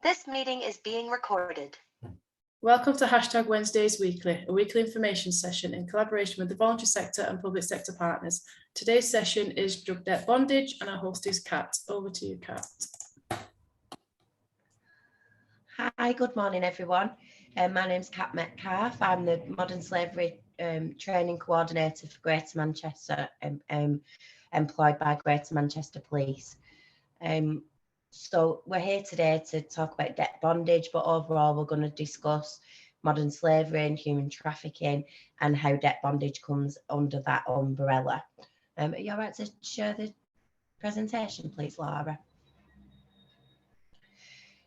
This meeting is being recorded. Welcome to Hashtag Wednesdays Weekly, a weekly information session in collaboration with the voluntary sector and public sector partners. Today's session is Drug Debt Bondage and our host is Kat. Over to you, Kat. Hi, good morning everyone. My name's Kat Metcalf. I'm the Modern Slavery Training Coordinator for Greater Manchester, employed by Greater Manchester Police. So we're here today to talk about debt bondage, but overall we're going to discuss modern slavery and human trafficking and how debt bondage comes under that umbrella. Are you all right to share the presentation, please, Laura?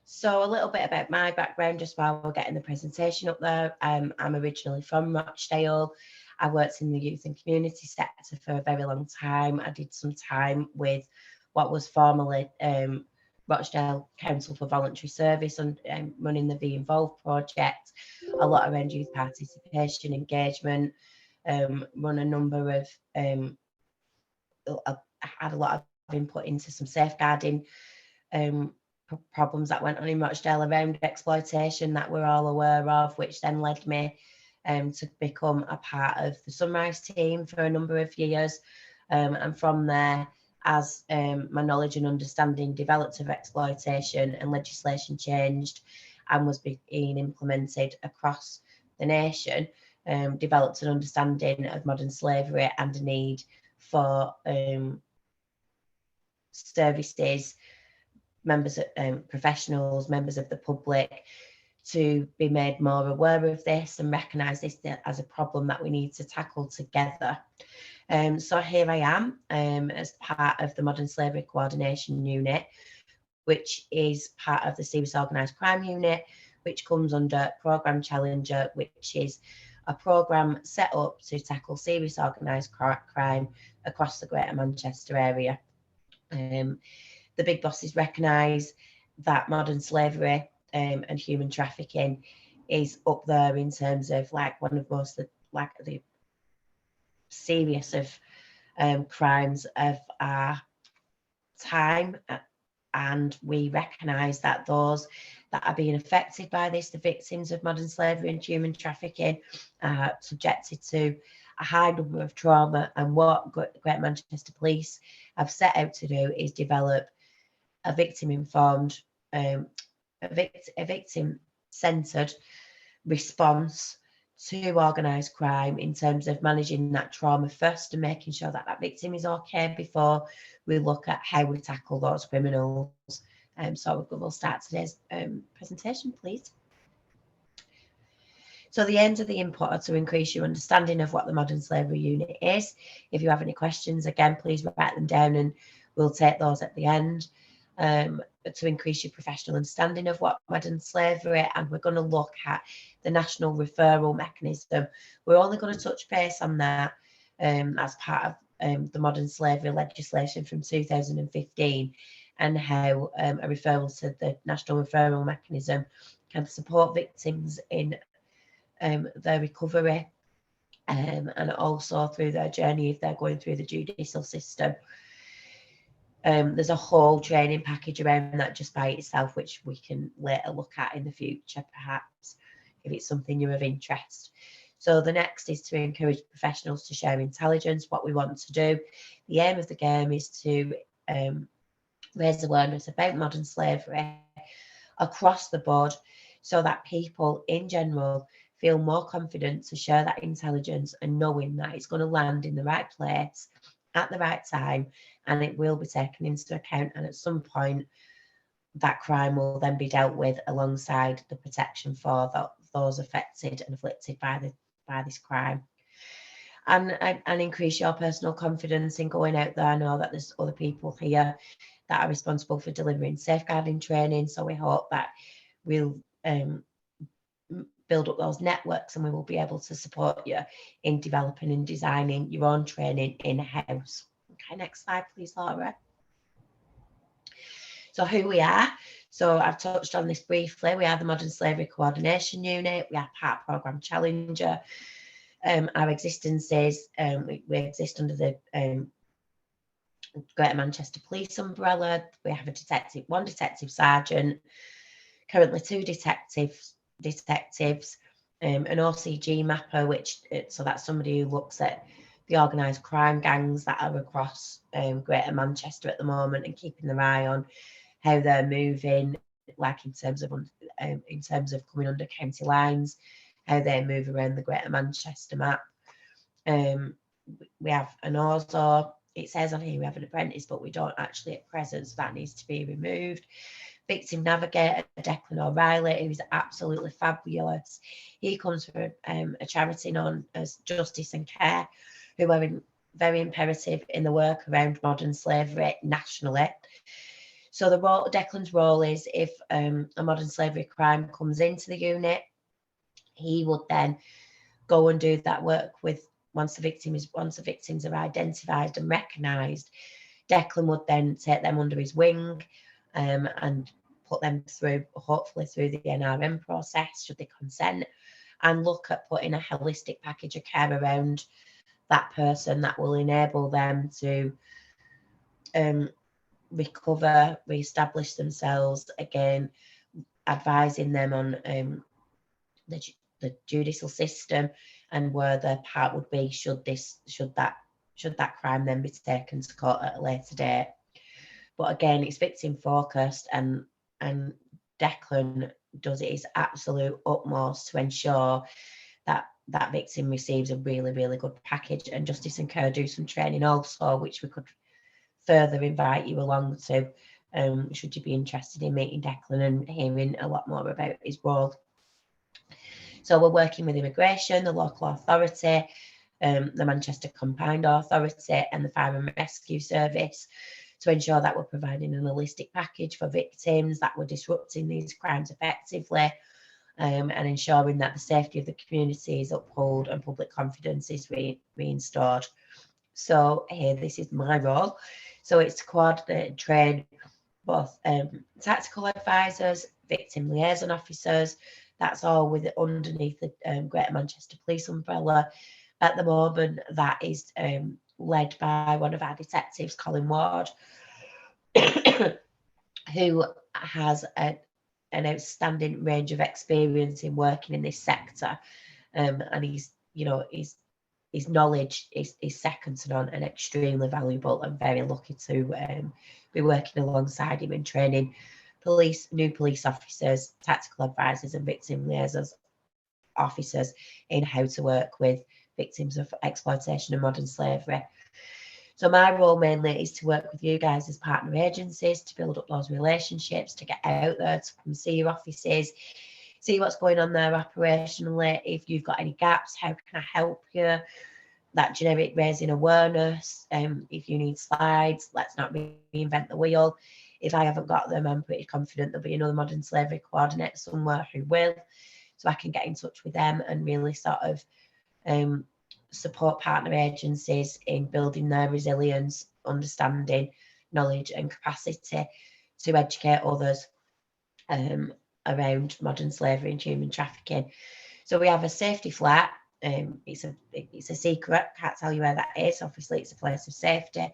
So a little bit about my background just while we're getting the presentation up there. I'm originally from Rochdale. I worked in the youth and community sector for a very long time. I did some time with what was formerly Rochdale Council for Voluntary Service and running the Be Involved project, a lot around youth participation, engagement, run a number of, I had a lot of input into some safeguarding problems that went on in Rochdale around exploitation that we're all aware of, which then led me to become a part of the Sunrise team for a number of years. And from there, as my knowledge and understanding developed of exploitation and legislation changed and was being implemented across the nation, developed an understanding of modern slavery and a need for services, members of professionals, members of the public to be made more aware of this and recognise this as a problem that we need to tackle together. So here I am as part of the Modern Slavery Coordination Unit, which is part of the Serious Organised Crime Unit, which comes under Programme Challenger, which is a programme set up to tackle serious organised crime across the Greater Manchester area. The big bosses recognise that modern slavery and human trafficking is up there in terms of like one of most the serious of crimes of our time, and we recognise that those that are being affected by this, the victims of modern slavery and human trafficking, are subjected to a high number of trauma. And what Greater Manchester Police have set out to do is develop a victim-informed, a victim-centred response to organised crime in terms of managing that trauma first and making sure that that victim is okay before we look at how we tackle those criminals. So we'll start today's presentation, please. So the aims of the input are to increase your understanding of what the Modern Slavery Unit is. If you have any questions, again, please write them down and we'll take those at the end. To increase your professional understanding of what modern slavery, and we're going to look at the national referral mechanism. We're only going to touch base on that as part of the modern slavery legislation from 2015 and how a referral to the national referral mechanism can support victims in their recovery and also through their journey if they're going through the judicial system. There's a whole training package around that just by itself, which we can later look at in the future, perhaps, if it's something you're of interest. So the next is to encourage professionals to share intelligence, what we want to do. The aim of the game is to raise awareness about modern slavery across the board so that people in general feel more confident to share that intelligence and knowing that it's going to land in the right place at the right time, and it will be taken into account, and at some point that crime will then be dealt with alongside the protection for those affected and afflicted by this crime. And increase your personal confidence in going out there. I know that there's other people here that are responsible for delivering safeguarding training, so we hope that we'll build up those networks and we will be able to support you in developing and designing your own training in-house. Okay, next slide please, Laura. So who we are. So I've touched on this briefly. We are the Modern Slavery Coordination Unit. We are part Programme Challenger. Our existence is, we exist under the Greater Manchester Police umbrella. We have one detective sergeant, currently 2 detectives, an OCG mapper, so that's somebody who looks at the organised crime gangs that are across Greater Manchester at the moment and keeping their eye on how they're moving, like in terms of coming under county lines, how they move around the Greater Manchester map. We have an OSO. It says on here we have an apprentice, but we don't actually at present, so that needs to be removed. Victim navigator, Declan O'Reilly, who is absolutely fabulous. He comes from a charity known as Justice and Care, who are very imperative in the work around modern slavery nationally. So Declan's role is, if a modern slavery crime comes into the unit, he would then go and do that work with, once the victims are identified and recognised, Declan would then take them under his wing and put them through, hopefully through the NRM process, should they consent, and look at putting a holistic package of care around that person that will enable them to recover, re-establish themselves again, advising them on the judicial system and where their part would be should that crime then be taken to court at a later date. But again, it's victim focused, and Declan does his absolute utmost to ensure that that victim receives a really, really good package. And Justice and Care do some training also, which we could further invite you along to, should you be interested in meeting Declan and hearing a lot more about his role. So we're working with immigration, the local authority, the Manchester Combined Authority and the Fire and Rescue Service to ensure that we're providing an holistic package for victims, that we're disrupting these crimes effectively, and ensuring that the safety of the community is upheld and public confidence is reinstored. So here, this is my role. So it's to coordinate and train both tactical advisors, victim liaison officers. That's all underneath the Greater Manchester Police umbrella. At the moment, that is led by one of our detectives, Colin Ward, who has an outstanding range of experience in working in this sector, and his knowledge is second to none and extremely valuable. I'm very lucky to be working alongside him in training new police officers, tactical advisors and victim liaison officers in how to work with victims of exploitation and modern slavery. So my role mainly is to work with you guys as partner agencies to build up those relationships, to get out there, to come see your offices, see what's going on there operationally. If you've got any gaps, how can I help you? That generic raising awareness. If you need slides, let's not reinvent the wheel. If I haven't got them, I'm pretty confident there'll be another modern slavery coordinator somewhere who will. So I can get in touch with them and really sort of support partner agencies in building their resilience, understanding, knowledge and capacity to educate others around modern slavery and human trafficking. So we have a safety flat. It's a secret, can't tell you where that is. Obviously, it's a place of safety.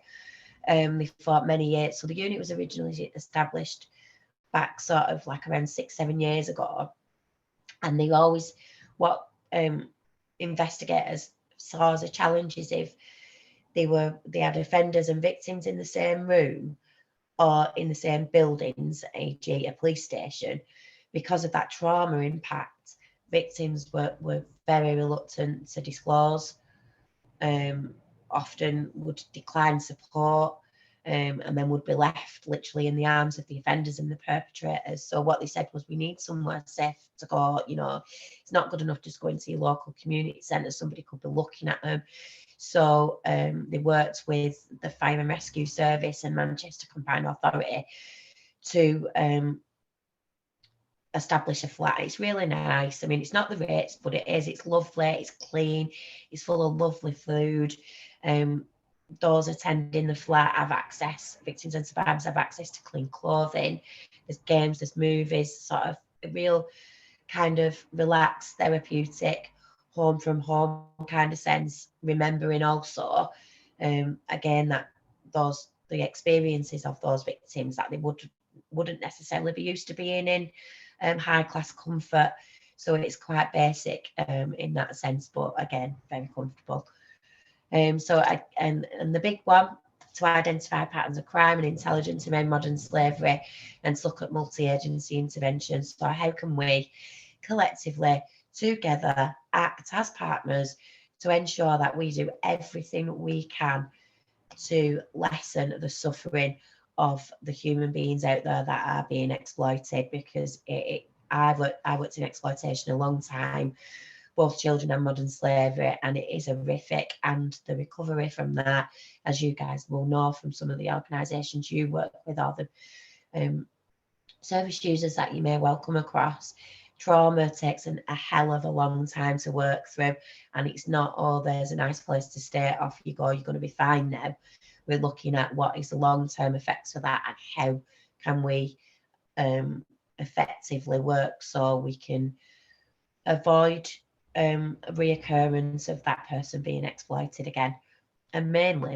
For many years. So the unit was originally established back sort of like around 6-7 years ago. And they always, what investigators saw as a challenge is if they had offenders and victims in the same room or in the same buildings, e.g. a police station, because of that trauma impact, victims were very reluctant to disclose, often would decline support, and then would be left literally in the arms of the offenders and the perpetrators. So what they said was, we need somewhere safe to go. It's not good enough just going to your local community centre. Somebody could be looking at them. So they worked with the Fire and Rescue Service and Manchester Combined Authority to establish a flat. It's really nice. I mean, it's not the rates, but it is. It's lovely. It's clean. It's full of lovely food. Those attending the flat have access, victims and survivors have access to clean clothing. There's games, there's movies, sort of a real kind of relaxed, therapeutic, home from home kind of sense, remembering also, again, that the experiences of those victims that they wouldn't necessarily be used to being in high class comfort. So it's quite basic in that sense, but again, very comfortable. And the big one, to identify patterns of crime and intelligence around modern slavery and to look at multi-agency interventions. So how can we collectively together act as partners to ensure that we do everything we can to lessen the suffering of the human beings out there that are being exploited, because I worked in exploitation a long time, both children and modern slavery, and it is horrific. And the recovery from that, as you guys will know from some of the organisations you work with, or the service users that you may well come across, trauma takes a hell of a long time to work through, and it's not, oh, there's a nice place to stay, off you go, you're going to be fine now. We're looking at what is the long-term effects of that and how can we effectively work so we can avoid a reoccurrence of that person being exploited again. And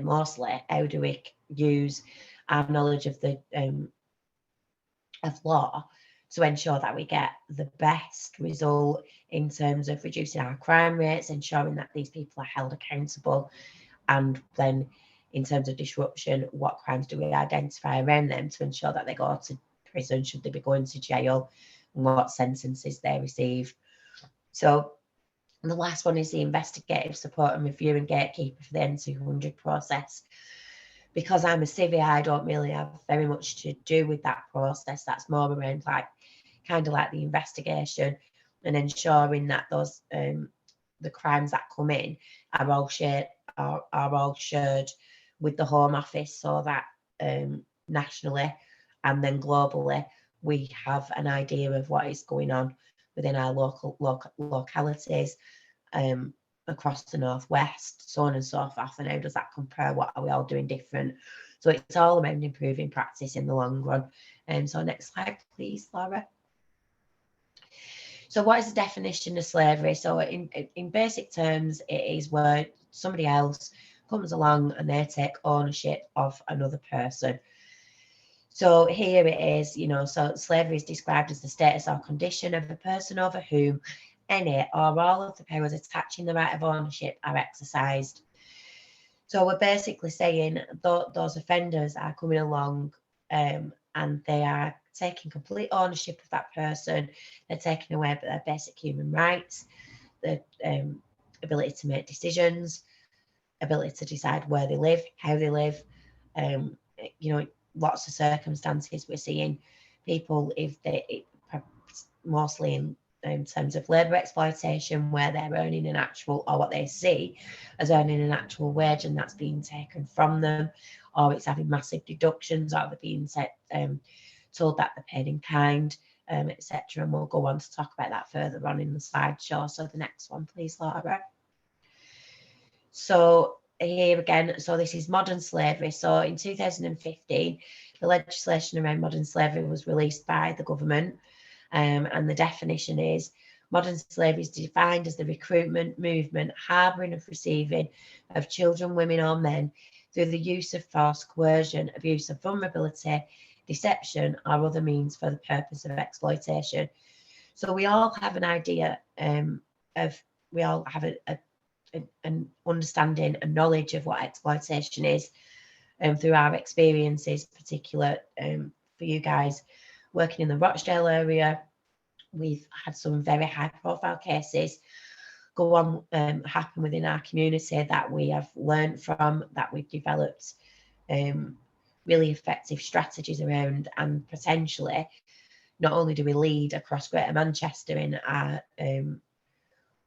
mostly, how do we use our knowledge of the of law to ensure that we get the best result in terms of reducing our crime rates, ensuring that these people are held accountable, and then in terms of disruption, what crimes do we identify around them to ensure that they go to prison, should they be going to jail, and what sentences they receive. So the last one is the investigative support and review and gatekeeper for the N200 process. Because I'm a civvy, I don't really have very much to do with that process. That's more around kind of like the investigation and ensuring that those the crimes that come in are all shared with the Home Office, so that nationally and then globally we have an idea of what is going on within our localities, across the Northwest, so on and so forth, and how does that compare, what are we all doing different. So it's all about improving practice in the long run. So next slide please, Laura. So what is the definition of slavery? So in basic terms, it is where somebody else comes along and they take ownership of another person. So here it is, so slavery is described as the status or condition of a person over whom any or all of the powers attaching the right of ownership are exercised. So we're basically saying those offenders are coming along and they are taking complete ownership of that person. They're taking away their basic human rights, the ability to make decisions, ability to decide where they live, how they live. Lots of circumstances we're seeing people, mostly in terms of labour exploitation, where they're earning an actual, or what they see as earning an actual wage, and that's being taken from them, or it's having massive deductions, or they're being told that they're paid in kind, etc. And we'll go on to talk about that further on in the slideshow. So the next one, please, Laura. So here again, so this is modern slavery. So in 2015, the legislation around modern slavery was released by the government. And the definition is modern slavery is defined as the recruitment, movement, harbouring of receiving of children, women or men through the use of force, coercion, abuse of vulnerability, deception or other means for the purpose of exploitation. So we all have an idea we all have an understanding and knowledge of what exploitation is through our experiences, particular for you guys working in the Rochdale area. We've had some very high profile cases go on happen within our community that we have learned from, that we've developed really effective strategies around, and potentially not only do we lead across Greater Manchester in our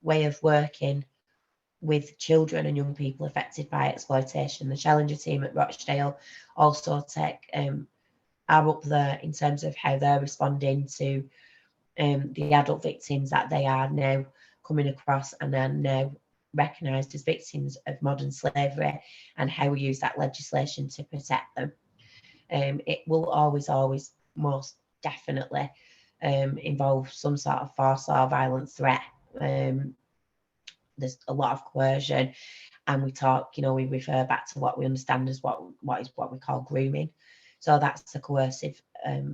way of working with children and young people affected by exploitation, the Challenger team at Rochdale also are up there in terms of how they're responding to the adult victims that they are now coming across and are now recognised as victims of modern slavery, and how we use that legislation to protect them. It will always most definitely involve some sort of force or violent threat. There's a lot of coercion, and we refer back to what we understand as what we call grooming. So that's the coercive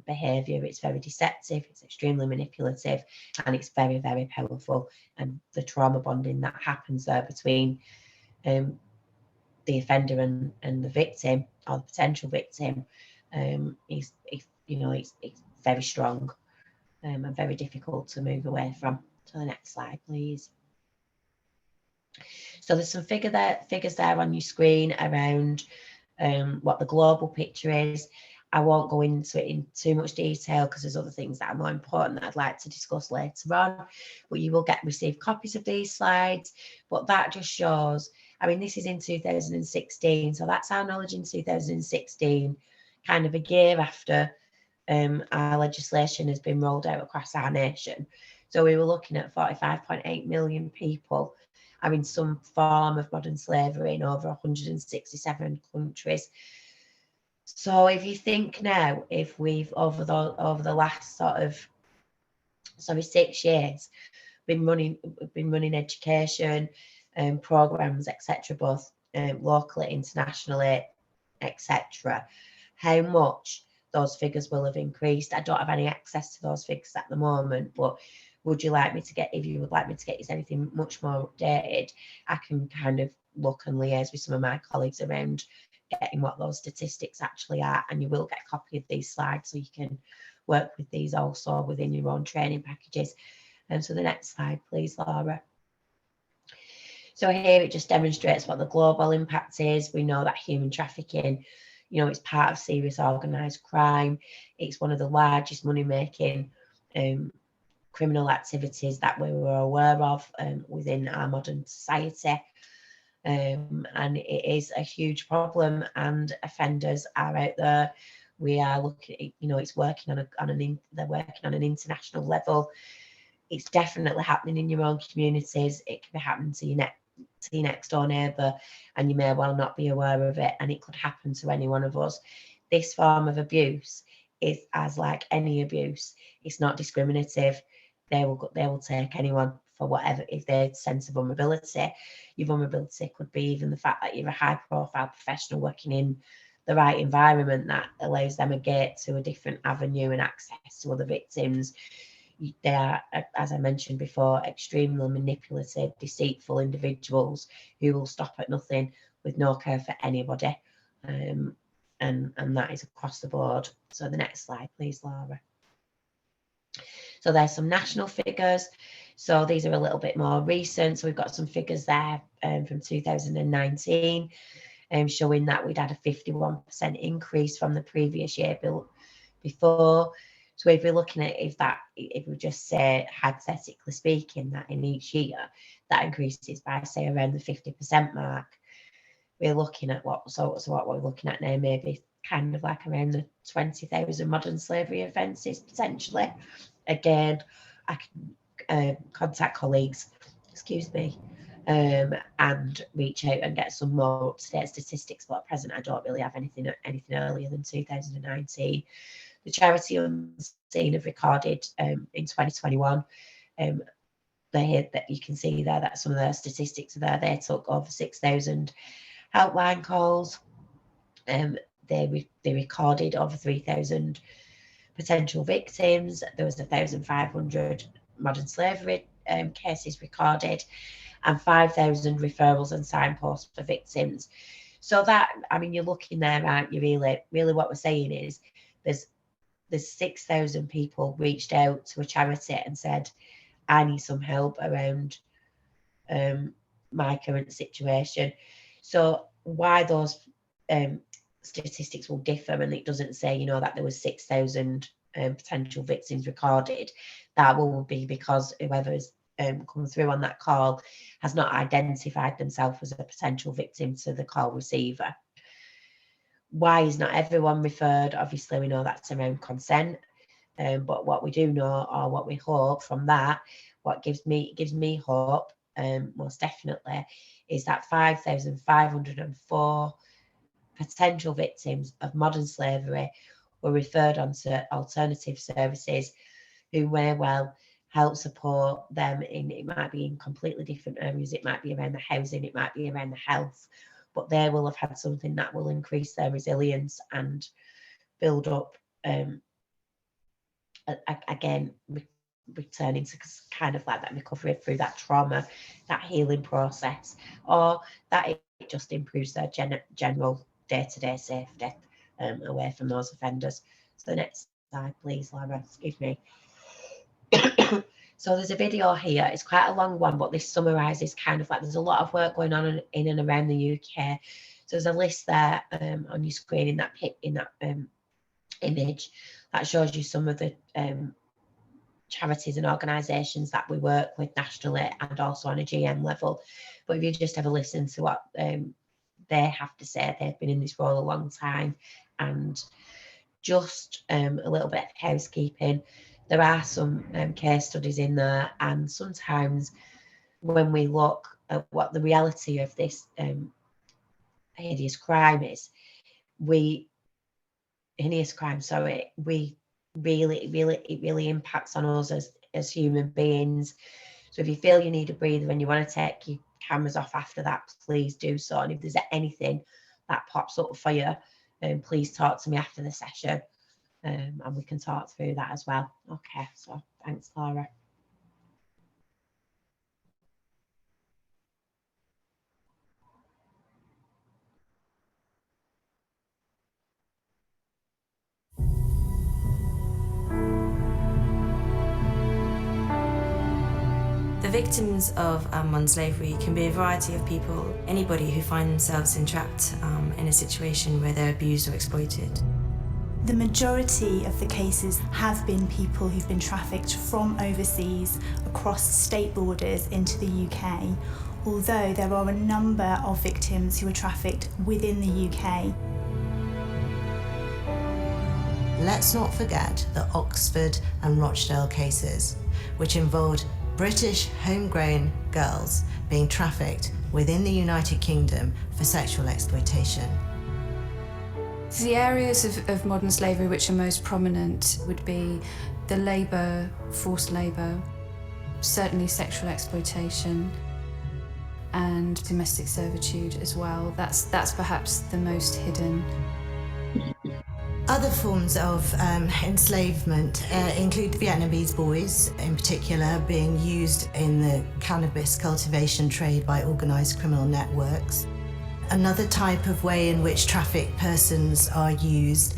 behaviour. It's very deceptive, it's extremely manipulative, and it's very, very powerful. And the trauma bonding that happens there between the offender and the victim, or the potential victim, is it's very strong and very difficult to move away from. So the next slide, please. So there's some figures there on your screen around what the global picture is. I won't go into it in too much detail because there's other things that are more important that I'd like to discuss later on, but you will receive copies of these slides. But that just shows, I mean, this is in 2016, so that's our knowledge in 2016, kind of a year after our legislation has been rolled out across our nation. So we were looking at 45.8 million people are in some form of modern slavery in over 167 countries. So if you think now, if we've over the last 6 years been running education programs, etc., both locally, internationally, etc., how much those figures will have increased. I don't have any access to those figures at the moment, but would you like me to get, if you would like me to get you anything much more updated, I can kind of look and liaise with some of my colleagues around getting what those statistics actually are, and you will get a copy of these slides so you can work with these also within your own training packages. And so the next slide, please, Laura. So here it just demonstrates what the global impact is. We know that human trafficking, it's part of serious organised crime. It's one of the largest money-making criminal activities that we were aware of within our modern society. And it is a huge problem, and offenders are out there. We are looking, it's working they're working on an international level. It's definitely happening in your own communities. It can be happening to your next door neighbour, and you may well not be aware of it, and it could happen to any one of us. This form of abuse is as like any abuse. It's not discriminative. They will take anyone for whatever, if their sense of vulnerability. Your vulnerability could be even the fact that you're a high profile professional working in the right environment that allows them a gate to a different avenue and access to other victims. They are, as I mentioned before, extremely manipulative, deceitful individuals who will stop at nothing with no care for anybody. And that is across the board. So the next slide, please, Laura. So there's some national figures. So these are a little bit more recent. So we've got some figures there from 2019 showing that we'd had a 51% increase from the previous year before. So if we're looking at if we just say, hypothetically speaking, that in each year that increases by, say, around the 50% mark, we're looking at what we're looking at now, maybe kind of like around the 20,000 modern slavery offences potentially. Again, I can contact colleagues, and reach out and get some more up-to-date statistics, but at present I don't really have anything earlier than 2019. The Charity Unseen have recorded in 2021. That you can see there that some of their statistics are there. They took over 6,000 helpline calls. They recorded over 3,000 potential victims. There was 1,500 modern slavery cases recorded, and 5,000 referrals and signposts for victims. So that, I mean, you're looking there, aren't you? Really, what we're saying is there's 6,000 people reached out to a charity and said, I need some help around my current situation. So why those statistics will differ, and it doesn't say, that there was 6,000 potential victims recorded, that will be because whoever's come through on that call has not identified themselves as a potential victim to the call receiver. Why is not everyone referred? Obviously, we know that's around consent, but what we do know, or what we hope from that, what gives me hope, most definitely, is that 5,504 potential victims of modern slavery were referred on to alternative services who may well help support them it might be in completely different areas. It might be around the housing, it might be around the health, but they will have had something that will increase their resilience and build up, again, returning to kind of like that recovery through that trauma, that healing process, or that it just improves their general day-to-day safety away from those offenders. So next slide, please, Laura. Excuse me. So there's a video here. It's quite a long one, but this summarises kind of like there's a lot of work going on in and around the UK. So there's a list there on your screen in that image that shows you some of the charities and organisations that we work with nationally and also on a GM level. But if you just have a listen to what they have to say, they've been in this role a long time. And just a little bit of housekeeping. There are some case studies in there, and sometimes when we look at what the reality of this hideous crime is, it really impacts on us as human beings. So if you feel you need a breather and you want to take your cameras off after that, please do so. And if there's anything that pops up for you, please talk to me after the session, and we can talk through that as well. Okay, so thanks, Laura. The victims of Monslavery can be a variety of people, anybody who find themselves entrapped in a situation where they're abused or exploited. The majority of the cases have been people who've been trafficked from overseas across state borders into the UK, although there are a number of victims who are trafficked within the UK. Let's not forget the Oxford and Rochdale cases, which involved British homegrown girls being trafficked within the United Kingdom for sexual exploitation. The areas of modern slavery which are most prominent would be the labour, forced labour, certainly sexual exploitation, and domestic servitude as well. That's perhaps the most hidden. Other forms of enslavement include Vietnamese boys, in particular, being used in the cannabis cultivation trade by organised criminal networks. Another type of way in which trafficked persons are used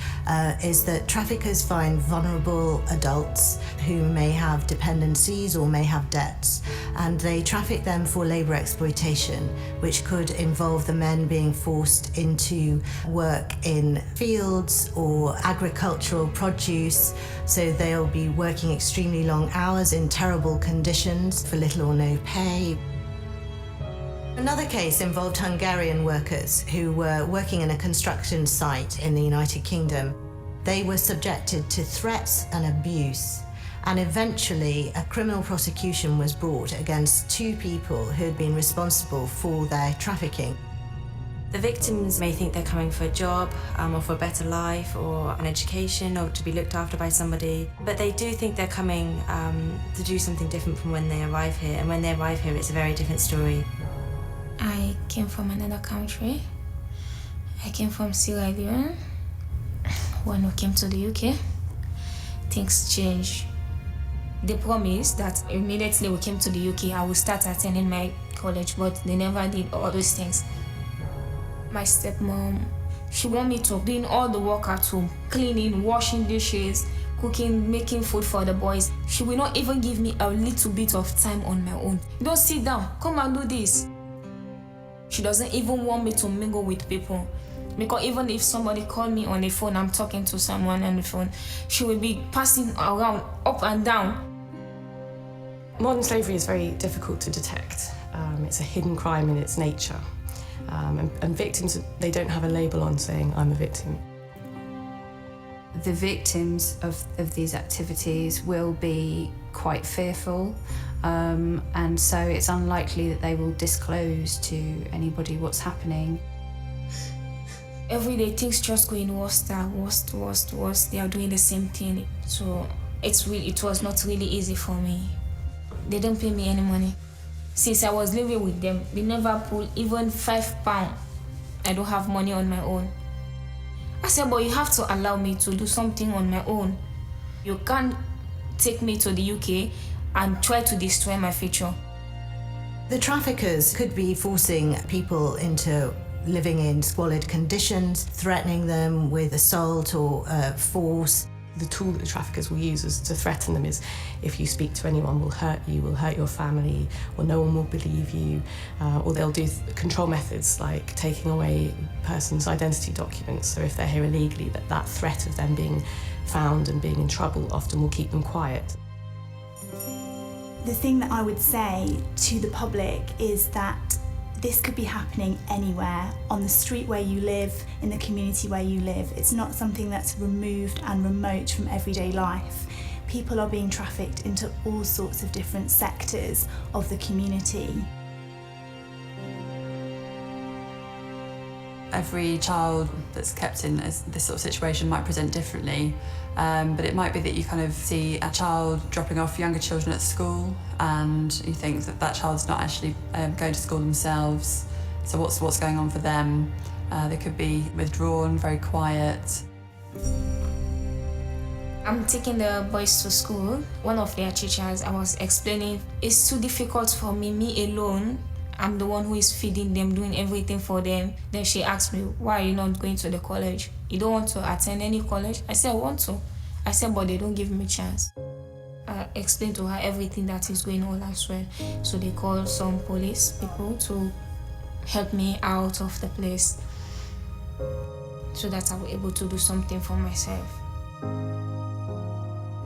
is that traffickers find vulnerable adults who may have dependencies or may have debts, and they traffic them for labour exploitation, which could involve the men being forced into work in fields or agricultural produce, so they'll be working extremely long hours in terrible conditions for little or no pay. Another case involved Hungarian workers who were working in a construction site in the United Kingdom. They were subjected to threats and abuse, and eventually a criminal prosecution was brought against two people who had been responsible for their trafficking. The victims may think they're coming for a job or for a better life or an education or to be looked after by somebody, but they do think they're coming to do something different from when they arrive here, and when they arrive here it's a very different story. I came from another country. I came from Sierra Leone. When we came to the UK, things changed. They promised that immediately we came to the UK, I will start attending my college, but they never did all those things. My stepmom, she want me to doing all the work at home, cleaning, washing dishes, cooking, making food for the boys. She will not even give me a little bit of time on my own. Don't sit down, come and do this. She doesn't even want me to mingle with people. Because even if somebody called me on the phone, I'm talking to someone on the phone, she will be passing around, up and down. Modern slavery is very difficult to detect. It's a hidden crime in its nature. And victims, they don't have a label on saying, I'm a victim. The victims of these activities will be quite fearful, and so it's unlikely that they will disclose to anybody what's happening. Every day things just going worse. They are doing the same thing. So it was not really easy for me. They don't pay me any money. Since I was living with them, they never pulled even £5. I don't have money on my own. I said, but you have to allow me to do something on my own. You can't take me to the UK and try to destroy my future. The traffickers could be forcing people into living in squalid conditions, threatening them with assault or force. The tool that the traffickers will use is to threaten them is, if you speak to anyone, will hurt you, will hurt your family, or no one will believe you. Or they'll do control methods like taking away a person's identity documents. So if they're here illegally, that threat of them being found and being in trouble often will keep them quiet. The thing that I would say to the public is that this could be happening anywhere, on the street where you live, in the community where you live. It's not something that's removed and remote from everyday life. People are being trafficked into all sorts of different sectors of the community. Every child that's kept in this sort of situation might present differently, but it might be that you kind of see a child dropping off younger children at school and you think that that child's not actually going to school themselves, so what's going on for them? They could be withdrawn, very quiet. I'm taking the boys to school. One of their teachers, I was explaining, it's too difficult for me alone. I'm the one who is feeding them, doing everything for them. Then she asked me, why are you not going to the college? You don't want to attend any college? I said, I want to. I said, but they don't give me a chance. I explained to her everything that is going on as well. So they called some police people to help me out of the place so that I was able to do something for myself.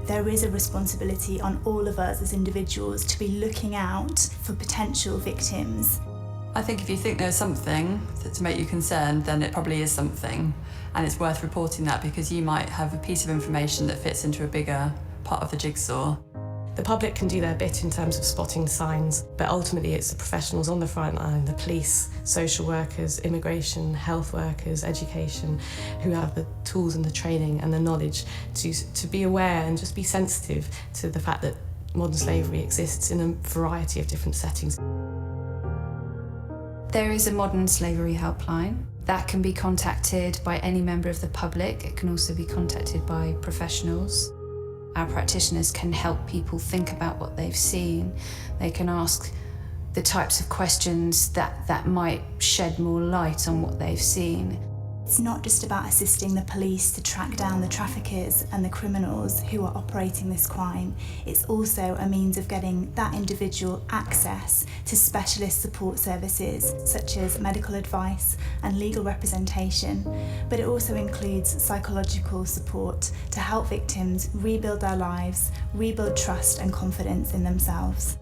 There is a responsibility on all of us as individuals to be looking out for potential victims. I think if you think there's something to make you concerned, then it probably is something, and it's worth reporting that because you might have a piece of information that fits into a bigger part of the jigsaw. The public can do their bit in terms of spotting signs, but ultimately it's the professionals on the front line, the police, social workers, immigration, health workers, education, who have the tools and the training and the knowledge to be aware and just be sensitive to the fact that modern slavery exists in a variety of different settings. There is a modern slavery helpline that can be contacted by any member of the public. It can also be contacted by professionals. Our practitioners can help people think about what they've seen. They can ask the types of questions that might shed more light on what they've seen. It's not just about assisting the police to track down the traffickers and the criminals who are operating this crime. It's also a means of getting that individual access to specialist support services such as medical advice and legal representation, but it also includes psychological support to help victims rebuild their lives, rebuild trust and confidence in themselves.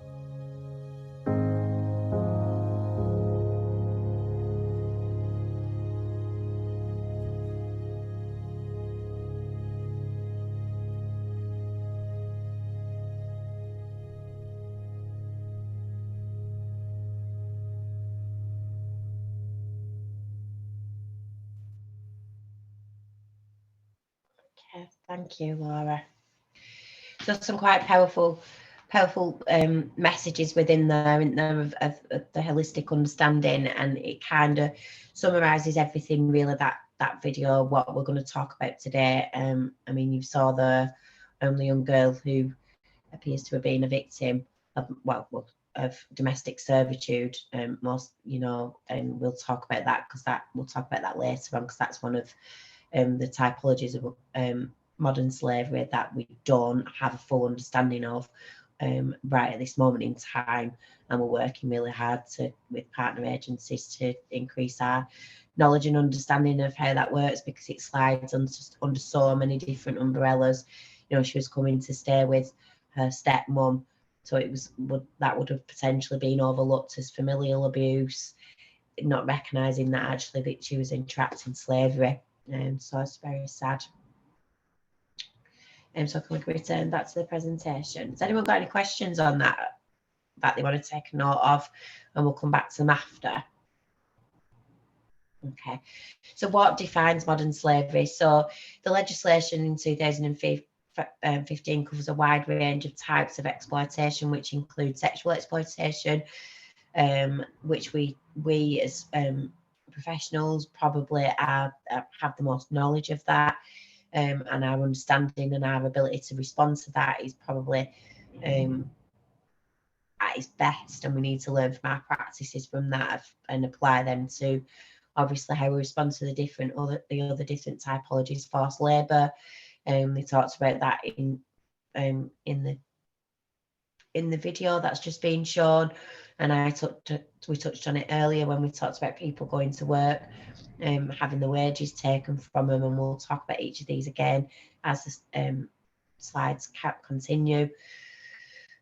Okay, thank you, Laura. So some quite powerful messages within there, isn't there, of the holistic understanding, and it kind of summarises everything really, that video, what we're going to talk about today. I mean, you saw the only young girl who appears to have been a victim of domestic servitude, most, you know, and we'll talk about that we'll talk about that later on, because that's one of the typologies of modern slavery that we don't have a full understanding of right at this moment in time, and we're working really hard with partner agencies to increase our knowledge and understanding of how that works, because it slides under so many different umbrellas. You know, she was coming to stay with her stepmom, so that would have potentially been overlooked as familial abuse, not recognising that actually that she was entrapped in slavery. So it's very sad. So can we return back to the presentation? Has anyone got any questions on that they want to take a note of, and we'll come back to them after? Okay, so what defines modern slavery? So the legislation in 2015 covers a wide range of types of exploitation, which include sexual exploitation, which we as professionals probably have the most knowledge of that, and our understanding and our ability to respond to that is probably at its best, and we need to learn from our practices from that and apply them to obviously how we respond to the other different typologies. Forced labour, they talked about that in the video that's just been shown, and we touched on it earlier when we talked about people going to work, having the wages taken from them, and we'll talk about each of these again as the slides continue.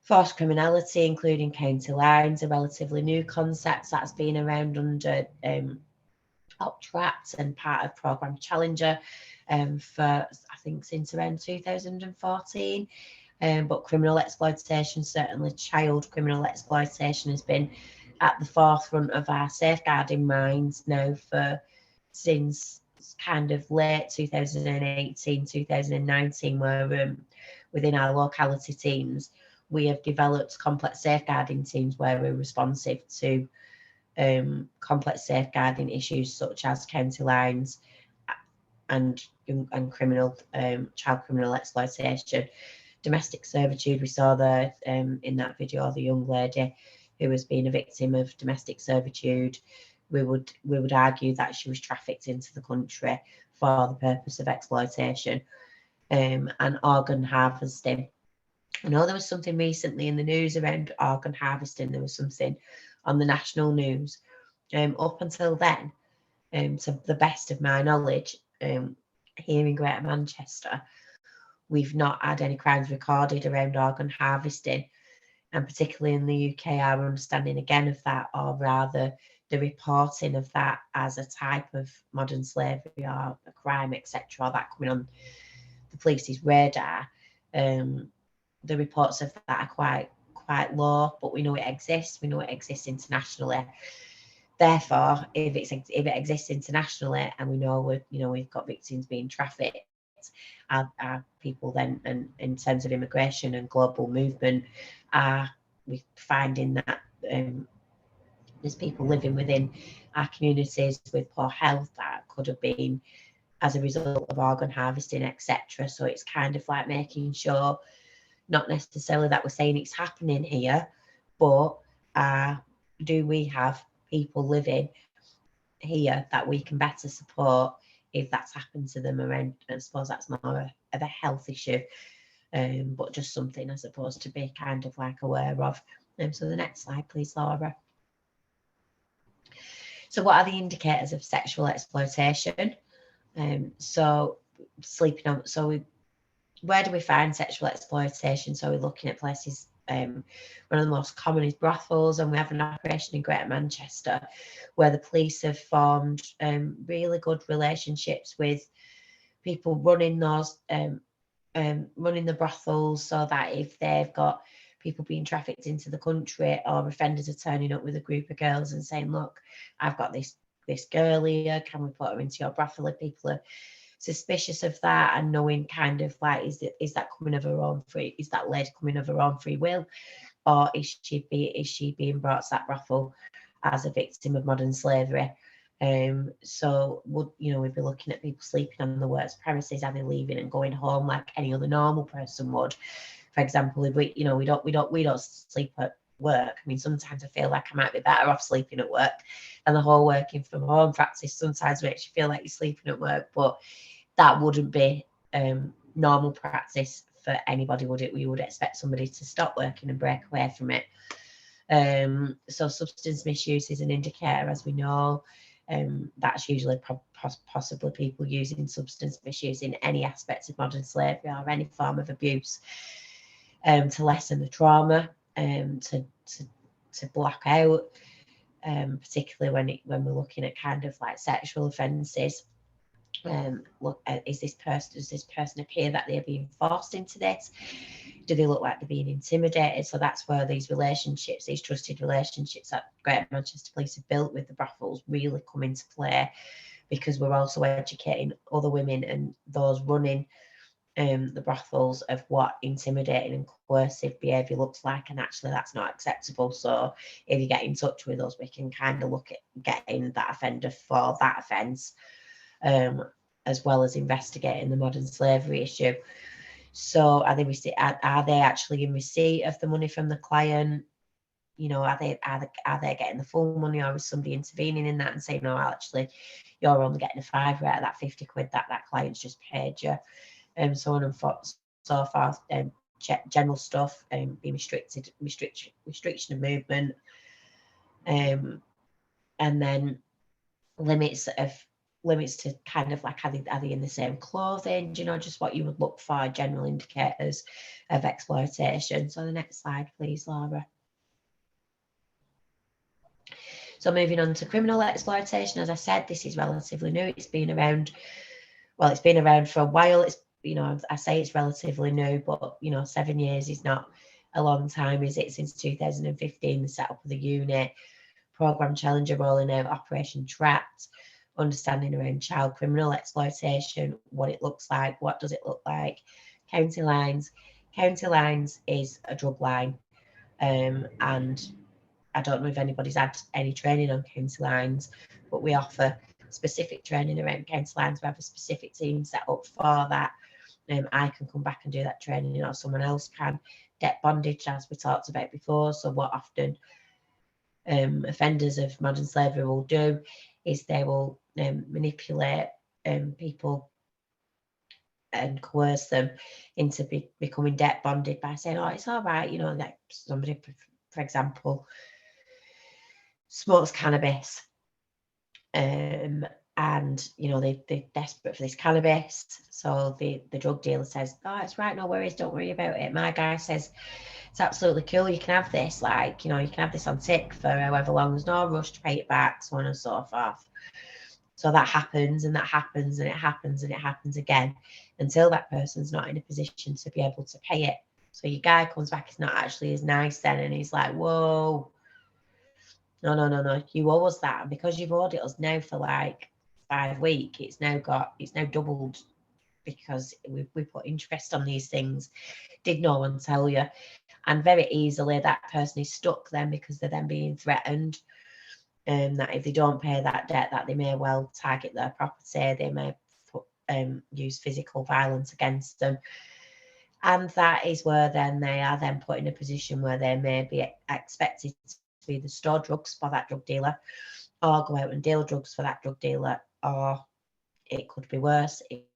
Forced criminality, including county lines, a relatively new concept that's been around under OPTRACT and part of Programme Challenger for, I think, since around 2014. But criminal exploitation, certainly child criminal exploitation, has been at the forefront of our safeguarding minds now since kind of late 2018, 2019, where within our locality teams, we have developed complex safeguarding teams where we're responsive to complex safeguarding issues such as county lines and criminal child criminal exploitation. Domestic servitude, we saw there in that video, the young lady who was being a victim of domestic servitude. We would argue that she was trafficked into the country for the purpose of exploitation. And organ harvesting. I know there was something recently in the news around organ harvesting. There was something on the national news. Up until then, to the best of my knowledge, here in Greater Manchester, we've not had any crimes recorded around organ harvesting, and particularly in the UK, our understanding again of that, or rather the reporting of that as a type of modern slavery or a crime, etc., that coming on the police's radar, the reports of that are quite low, but we know it exists. We know it exists internationally. Therefore, if it exists internationally, and we know we've got victims being trafficked, our people then, and in terms of immigration and global movement, we're finding that there's people living within our communities with poor health that could have been as a result of organ harvesting, etc. So it's kind of like making sure, not necessarily that we're saying it's happening here, but do we have people living here that we can better support if that's happened to them around? I suppose that's more of a health issue, but just something, I suppose, to be kind of like aware of. So the next slide, please, Laura. So what are the indicators of sexual exploitation? So sleeping on, where do we find sexual exploitation? So we're looking at places, one of the most common is brothels, and we have an operation in Greater Manchester where the police have formed really good relationships with people running those, running the brothels, so that if they've got people being trafficked into the country, or offenders are turning up with a group of girls and saying, look, I've got this girl here, can we put her into your brothel? If people are suspicious of that, and knowing kind of like, is that coming of her own free, is that lady coming of her own free will, or is she being brought to that brothel as a victim of modern slavery? So we'd be looking at people sleeping on the works premises, are they leaving and going home like any other normal person would? For example, if we don't sleep at work. I mean, sometimes I feel like I might be better off sleeping at work, and the whole working from home practice sometimes makes you feel like you're sleeping at work, but that wouldn't be normal practice for anybody, would it? We would expect somebody to stop working and break away from it. So substance misuse is an indicator, as we know. That's usually possibly people using substance misuse in any aspect of modern slavery or any form of abuse, to lessen the trauma, to block out, particularly when we're looking at kind of like sexual offences. Does this person appear that they're being forced into this? Do they look like they're being intimidated? So that's where these relationships, these trusted relationships that Greater Manchester Police have built with the brothels really come into play, because we're also educating other women and those running the brothels of what intimidating and coercive behaviour looks like, and actually that's not acceptable. So if you get in touch with us, we can kind of look at getting that offender for that offence, as well as investigating the modern slavery issue. So are they actually in receipt of the money from the client? You know, are they getting the full money, or is somebody intervening in that and saying, no, actually you're only getting a £5 out of that 50 quid that client's just paid you, so on and so forth. General stuff, being restriction of movement, and then limits to kind of like, are they in the same clothing, you know, just what you would look for, general indicators of exploitation. So the next slide, please, Laura. So moving on to criminal exploitation, as I said, this is relatively new. It's been around for a while. It's, you know, I say it's relatively new, but, you know, 7 years is not a long time, is it? Since 2015, the set up of the unit, Programme Challenger rolling out Operation Trapped, understanding around child criminal exploitation, what it looks like, what does it look like, county lines. County lines is a drug line, and I don't know if anybody's had any training on county lines, but we offer specific training around county lines. We have a specific team set up for that. I can come back and do that training, or someone else can. Debt bondage, as we talked about before. So what often offenders of modern slavery will do is they will manipulate people and coerce them into becoming debt bonded by saying, oh, it's all right, you know, like somebody, for example, smokes cannabis, and you know they're desperate for this cannabis, so the drug dealer says, oh, it's right, no worries, don't worry about it. My guy says it's absolutely cool, you can have this, like, you know, you can have this on tick for however long, there's no rush to pay it back, so on and so forth. So that happens, and that happens, and it happens, and it happens again until that person's not in a position to be able to pay it. So your guy comes back, it's not actually as nice then, and he's like, whoa, no, you owe us that. And because you've owed it us now for like 5 weeks, it's now doubled, because we put interest on these things. Did no one tell you? And very easily that person is stuck then, because they're then being threatened, that if they don't pay that debt, that they may well target their property, they may use physical violence against them. And that is where then they are then put in a position where they may be expected to either store drugs for that drug dealer, or go out and deal drugs for that drug dealer, or it could be worse. They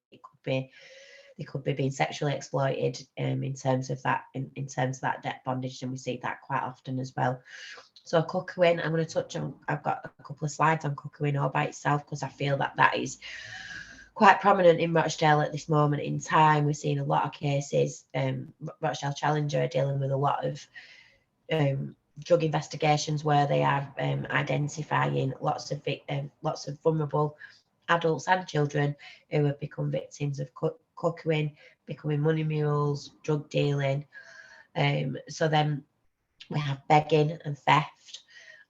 could be being sexually exploited in terms of that debt bondage, and we see that quite often as well. So cuckooing, I'm going to touch on. I've got a couple of slides on cuckooing all by itself, because I feel that is quite prominent in Rochdale at this moment in time. We're seeing a lot of cases. Rochdale Challenger are dealing with a lot of drug investigations where they are identifying lots of vulnerable adults and children who have become victims of cuckooing, becoming money mules, drug dealing. So then we have begging and theft.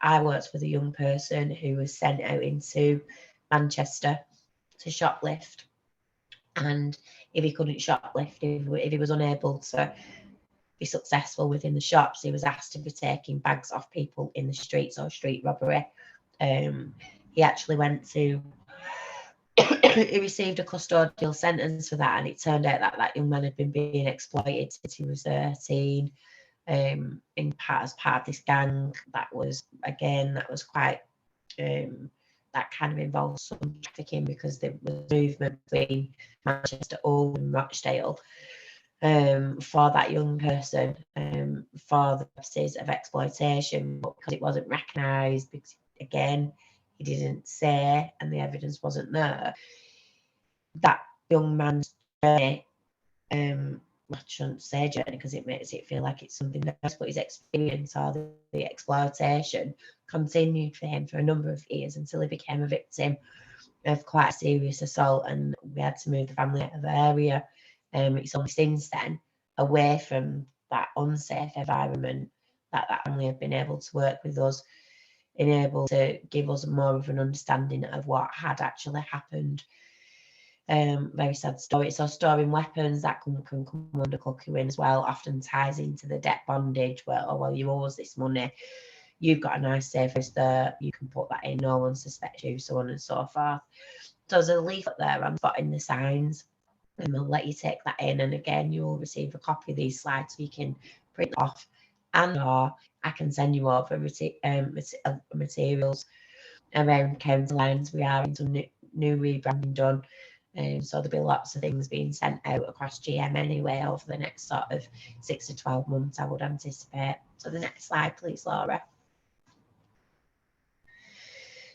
I worked with a young person who was sent out into Manchester to shoplift, and if he couldn't shoplift, if he was unable to be successful within the shops, he was asked to be taking bags off people in the streets, or street robbery. He actually went to he received a custodial sentence for that, and it turned out that young man had been being exploited since he was 13, as part of this gang that was quite that kind of involved some trafficking, because there was movement between Manchester and Rochdale for that young person, for the purposes of exploitation, but because it wasn't recognised, because again he didn't say and the evidence wasn't there, that young man's journey, I shouldn't say journey because it makes it feel like it's something else, but his experience, or the exploitation, continued for him for a number of years until he became a victim of quite a serious assault, and we had to move the family out of the area. It's only since then, away from that unsafe environment, that family have been able to work with us, been able to give us more of an understanding of what had actually happened. Very sad story. So storing weapons, that can come under cuckooing as well, often ties into the debt bondage where, oh, well, you owe us this money. You've got a nice safe house there, you can put that in, no one suspects you, so on and so forth. So there's a leaflet there, I'm spotting the signs, and we'll let you take that in. And again, you will receive a copy of these slides so you can print them off, and or I can send you over materials around county lines. We are into new rebranding done. So there'll be lots of things being sent out across GM anyway over the next sort of 6 to 12 months, I would anticipate. So the next slide, please, Laura.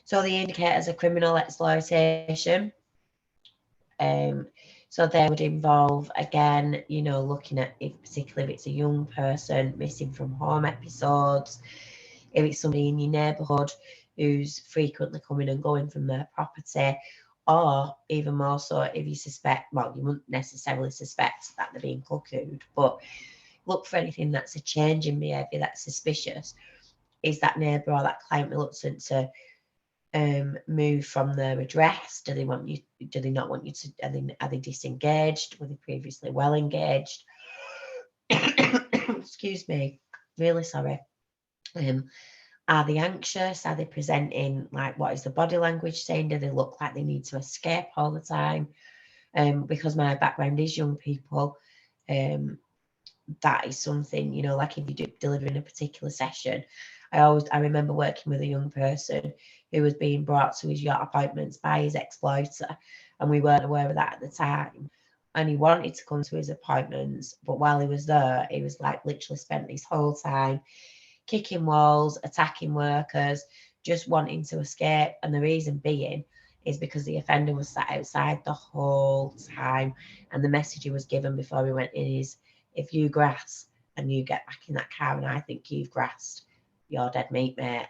So the indicators of criminal exploitation. So they would involve, again, you know, looking at if particularly if it's a young person, missing from home episodes, if it's somebody in your neighbourhood who's frequently coming and going from their property, or even more so if you suspect, well, you wouldn't necessarily suspect that they're being cuckooed, but look for anything that's a change in behaviour that's suspicious. Is that neighbour or that client reluctant to move from their address? Do they want you? Do they not want you to? Are they disengaged? Were they previously well engaged? Excuse me, really sorry. Are they anxious? Are they presenting like, what is the body language saying? Do they look like they need to escape all the time? Because my background is young people, that is something, you know, like if you delivering a particular session, I remember working with a young person who was being brought to his yacht appointments by his exploiter, and we weren't aware of that at the time. And he wanted to come to his appointments, but while he was there, he was like literally spent his whole time kicking walls, attacking workers, just wanting to escape. And the reason being is because the offender was sat outside the whole time, and the message he was given before he went in is, if you grass and you get back in that car and I think you've grassed, you're dead meat, mate.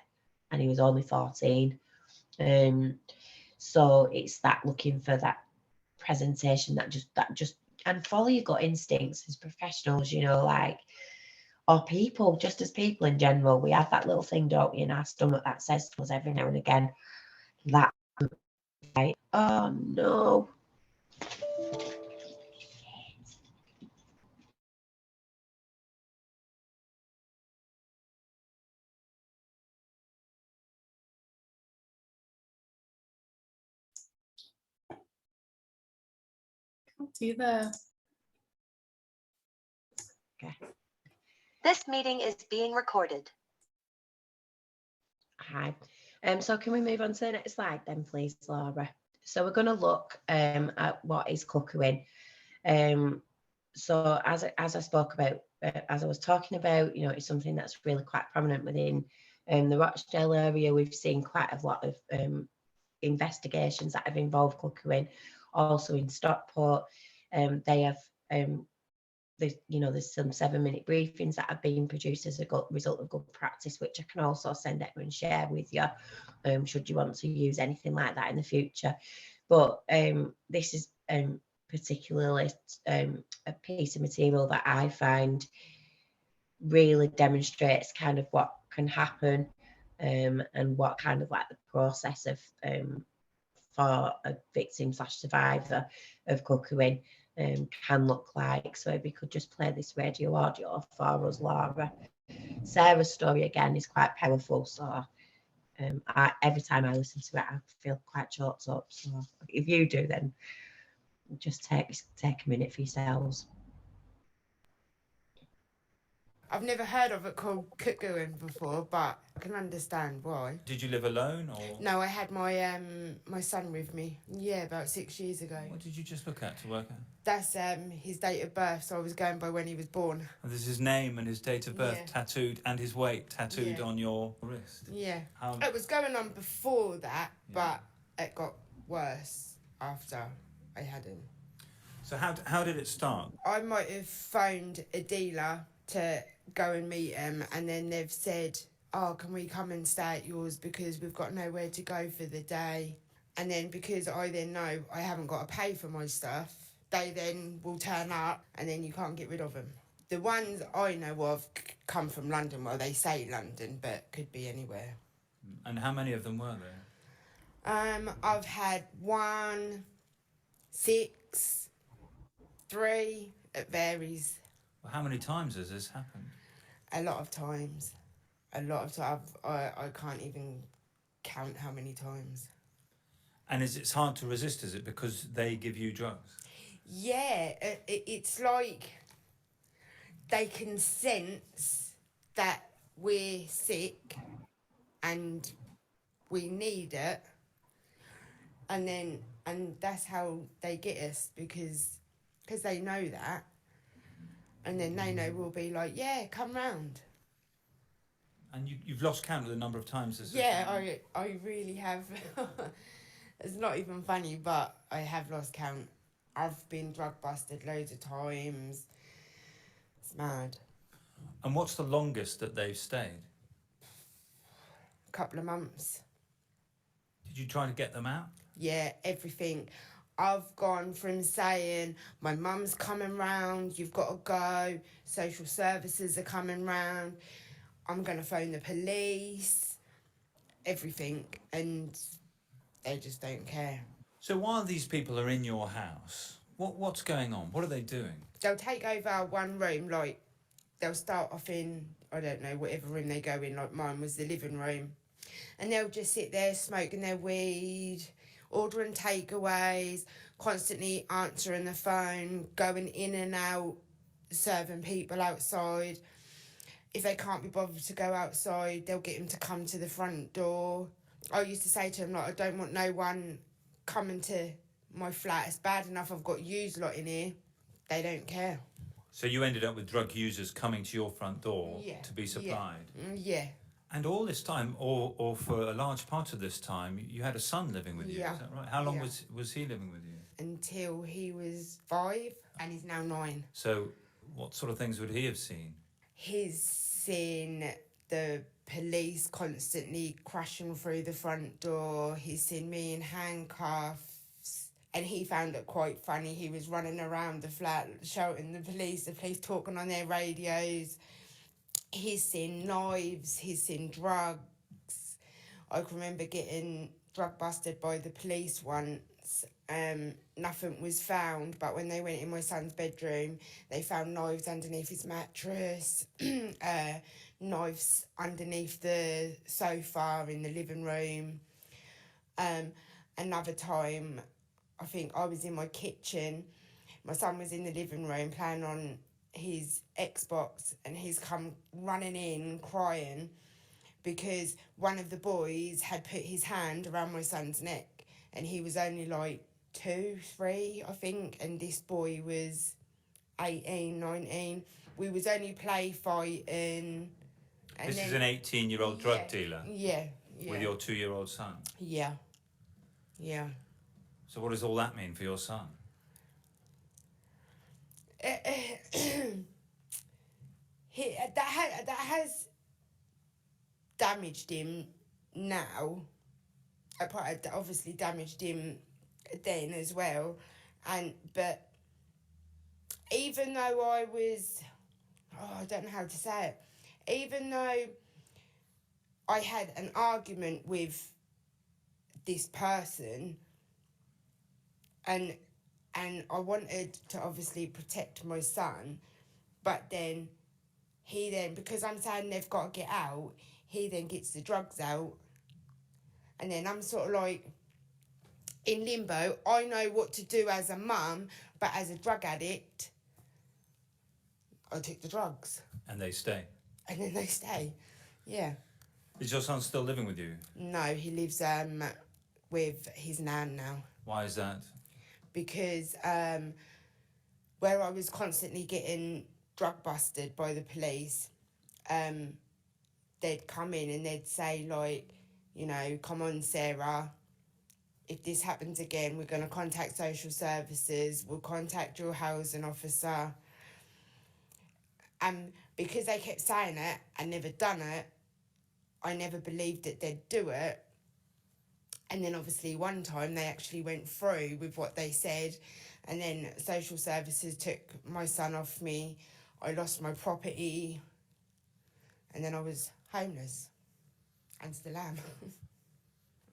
And he was only 14. So it's that looking for that presentation that just and follow your gut instincts as professionals, you know, like, or people, just as people in general, we have that little thing, don't we, in our stomach that says to us every now and again, that, like, oh no. See you there. Okay. This meeting is being recorded. Hi. So can we move on to the next slide then, please, Laura? So we're going to look at what is cuckooing. So as I spoke about, as I was talking about, you know, it's something that's really quite prominent within the Rochdale area. We've seen quite a lot of investigations that have involved cuckooing. Also in Stockport, they have there's some 7-minute briefings that have been produced as a result of good practice, which I can also send out and share with you, should you want to use anything like that in the future. But this is particularly a piece of material that I find really demonstrates kind of what can happen, and what kind of like the process of for a victim / survivor of cuckooing can look like. So if we could just play this radio audio for us, Laura. Sarah's story again is quite powerful, so every time I listen to it I feel quite choked up. So if you do, then just take a minute for yourselves. I've never heard of it called cuckooing before, but I can understand why. Did you live alone or? No, I had my my son with me. Yeah, about 6 years ago. What did you just look at to work out? That's his date of birth, so I was going by when he was born. And there's his name and his date of birth tattooed, and his weight tattooed on your wrist. Yeah. It was going on before that, but it got worse after I had him. So how did it start? I might have phoned a dealer to go and meet him, and then they've said, oh, can we come and stay at yours because we've got nowhere to go for the day. And then because I then know I haven't got to pay for my stuff, they then will turn up and then you can't get rid of them. The ones I know of come from London. Well, they say London, but could be anywhere. And how many of them were there? I've had 1, 6, 3, it varies. Well, how many times has this happened? A lot of times. A lot of times. I can't even count how many times. And it's hard to resist, is it, because they give you drugs? Yeah, it's like they can sense that we're sick and we need it, and that's how they get us, because they know that, and then they know we'll be like, yeah, come round. And you've lost count of the number of times this Yeah, has happened? I really have. It's not even funny, but I have lost count. I've been drug busted loads of times. It's mad. And what's the longest that they've stayed? A couple of months. Did you try to get them out? Yeah, everything. I've gone from saying, my mum's coming round, you've got to go, social services are coming round, I'm going to phone the police, everything, and they just don't care. So while these people are in your house, what's going on? What are they doing? They'll take over one room, like, they'll start off in, I don't know, whatever room they go in, like mine was the living room, and they'll just sit there smoking their weed, ordering takeaways, constantly answering the phone, going in and out, serving people outside. If they can't be bothered to go outside, they'll get them to come to the front door. I used to say to them, like, I don't want no one coming to my flat. It's bad enough I've got yous lot in here. They don't care. So you ended up with drug users coming to your front door to be supplied? Yeah. And all this time, or for a large part of this time, you had a son living with you, is that right? How long was he living with you? Until he was 5, and he's now 9. So what sort of things would he have seen? He's seen the police constantly crashing through the front door. He's seen me in handcuffs. And he found it quite funny. He was running around the flat shouting the police talking on their radios. He's seen knives, he's seen drugs. I can remember getting drug busted by the police once. Nothing was found, but when they went in my son's bedroom, they found knives underneath his mattress, knives underneath the sofa in the living room. Another time, I think I was in my kitchen. My son was in the living room playing on his Xbox, and he's come running in crying because one of the boys had put his hand around my son's neck, and he was only like 2, 3, I think, and this boy was 18, 19. We was only play fighting. And This is an 18-year-old drug dealer? Yeah. With your 2-year-old son? Yeah. So what does all that mean for your son? That has damaged him now. Obviously damaged him then as well, but even though I was, I don't know how to say it, even though I had an argument with this person, and I wanted to obviously protect my son, but then because I'm saying they've got to get out, he then gets the drugs out, and then I'm sort of like in limbo. I know what to do as a mum, but as a drug addict, I took the drugs. And they stay? And then they stay, yeah. Is your son still living with you? No, he lives with his nan now. Why is that? Because where I was constantly getting drug busted by the police, they'd come in and they'd say, like, you know, come on, Sarah, if this happens again, we're going to contact social services, we'll contact your housing officer. And because they kept saying it and never done it, I never believed that they'd do it. And then obviously one time they actually went through with what they said, and then social services took my son off me. I lost my property, and then I was homeless, and still am.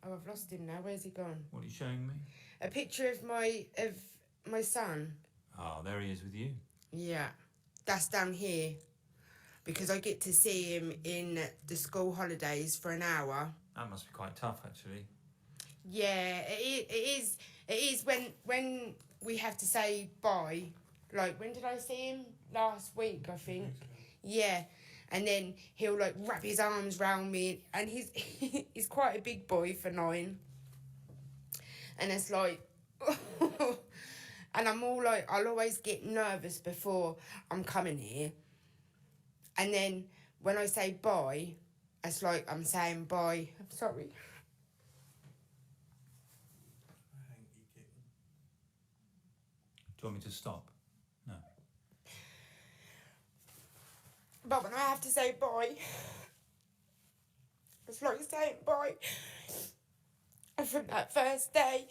Oh, I've lost him now. Where's he gone? What are you showing me? a picture of my son. Oh, there he is with you. Yeah, that's down here because I get to see him in the school holidays for an hour. That must be quite tough, actually. Yeah, it is when we have to say bye. Like, when did I see him? Last week, I think. Yeah, and then he'll like wrap his arms round me, and he's quite a big boy for 9. And it's like, and I'm all like, I'll always get nervous before I'm coming here. And then when I say bye, it's like I'm saying bye. I'm sorry. Do you want me to stop? No. But when I have to say bye, it's like saying bye. And from that first day,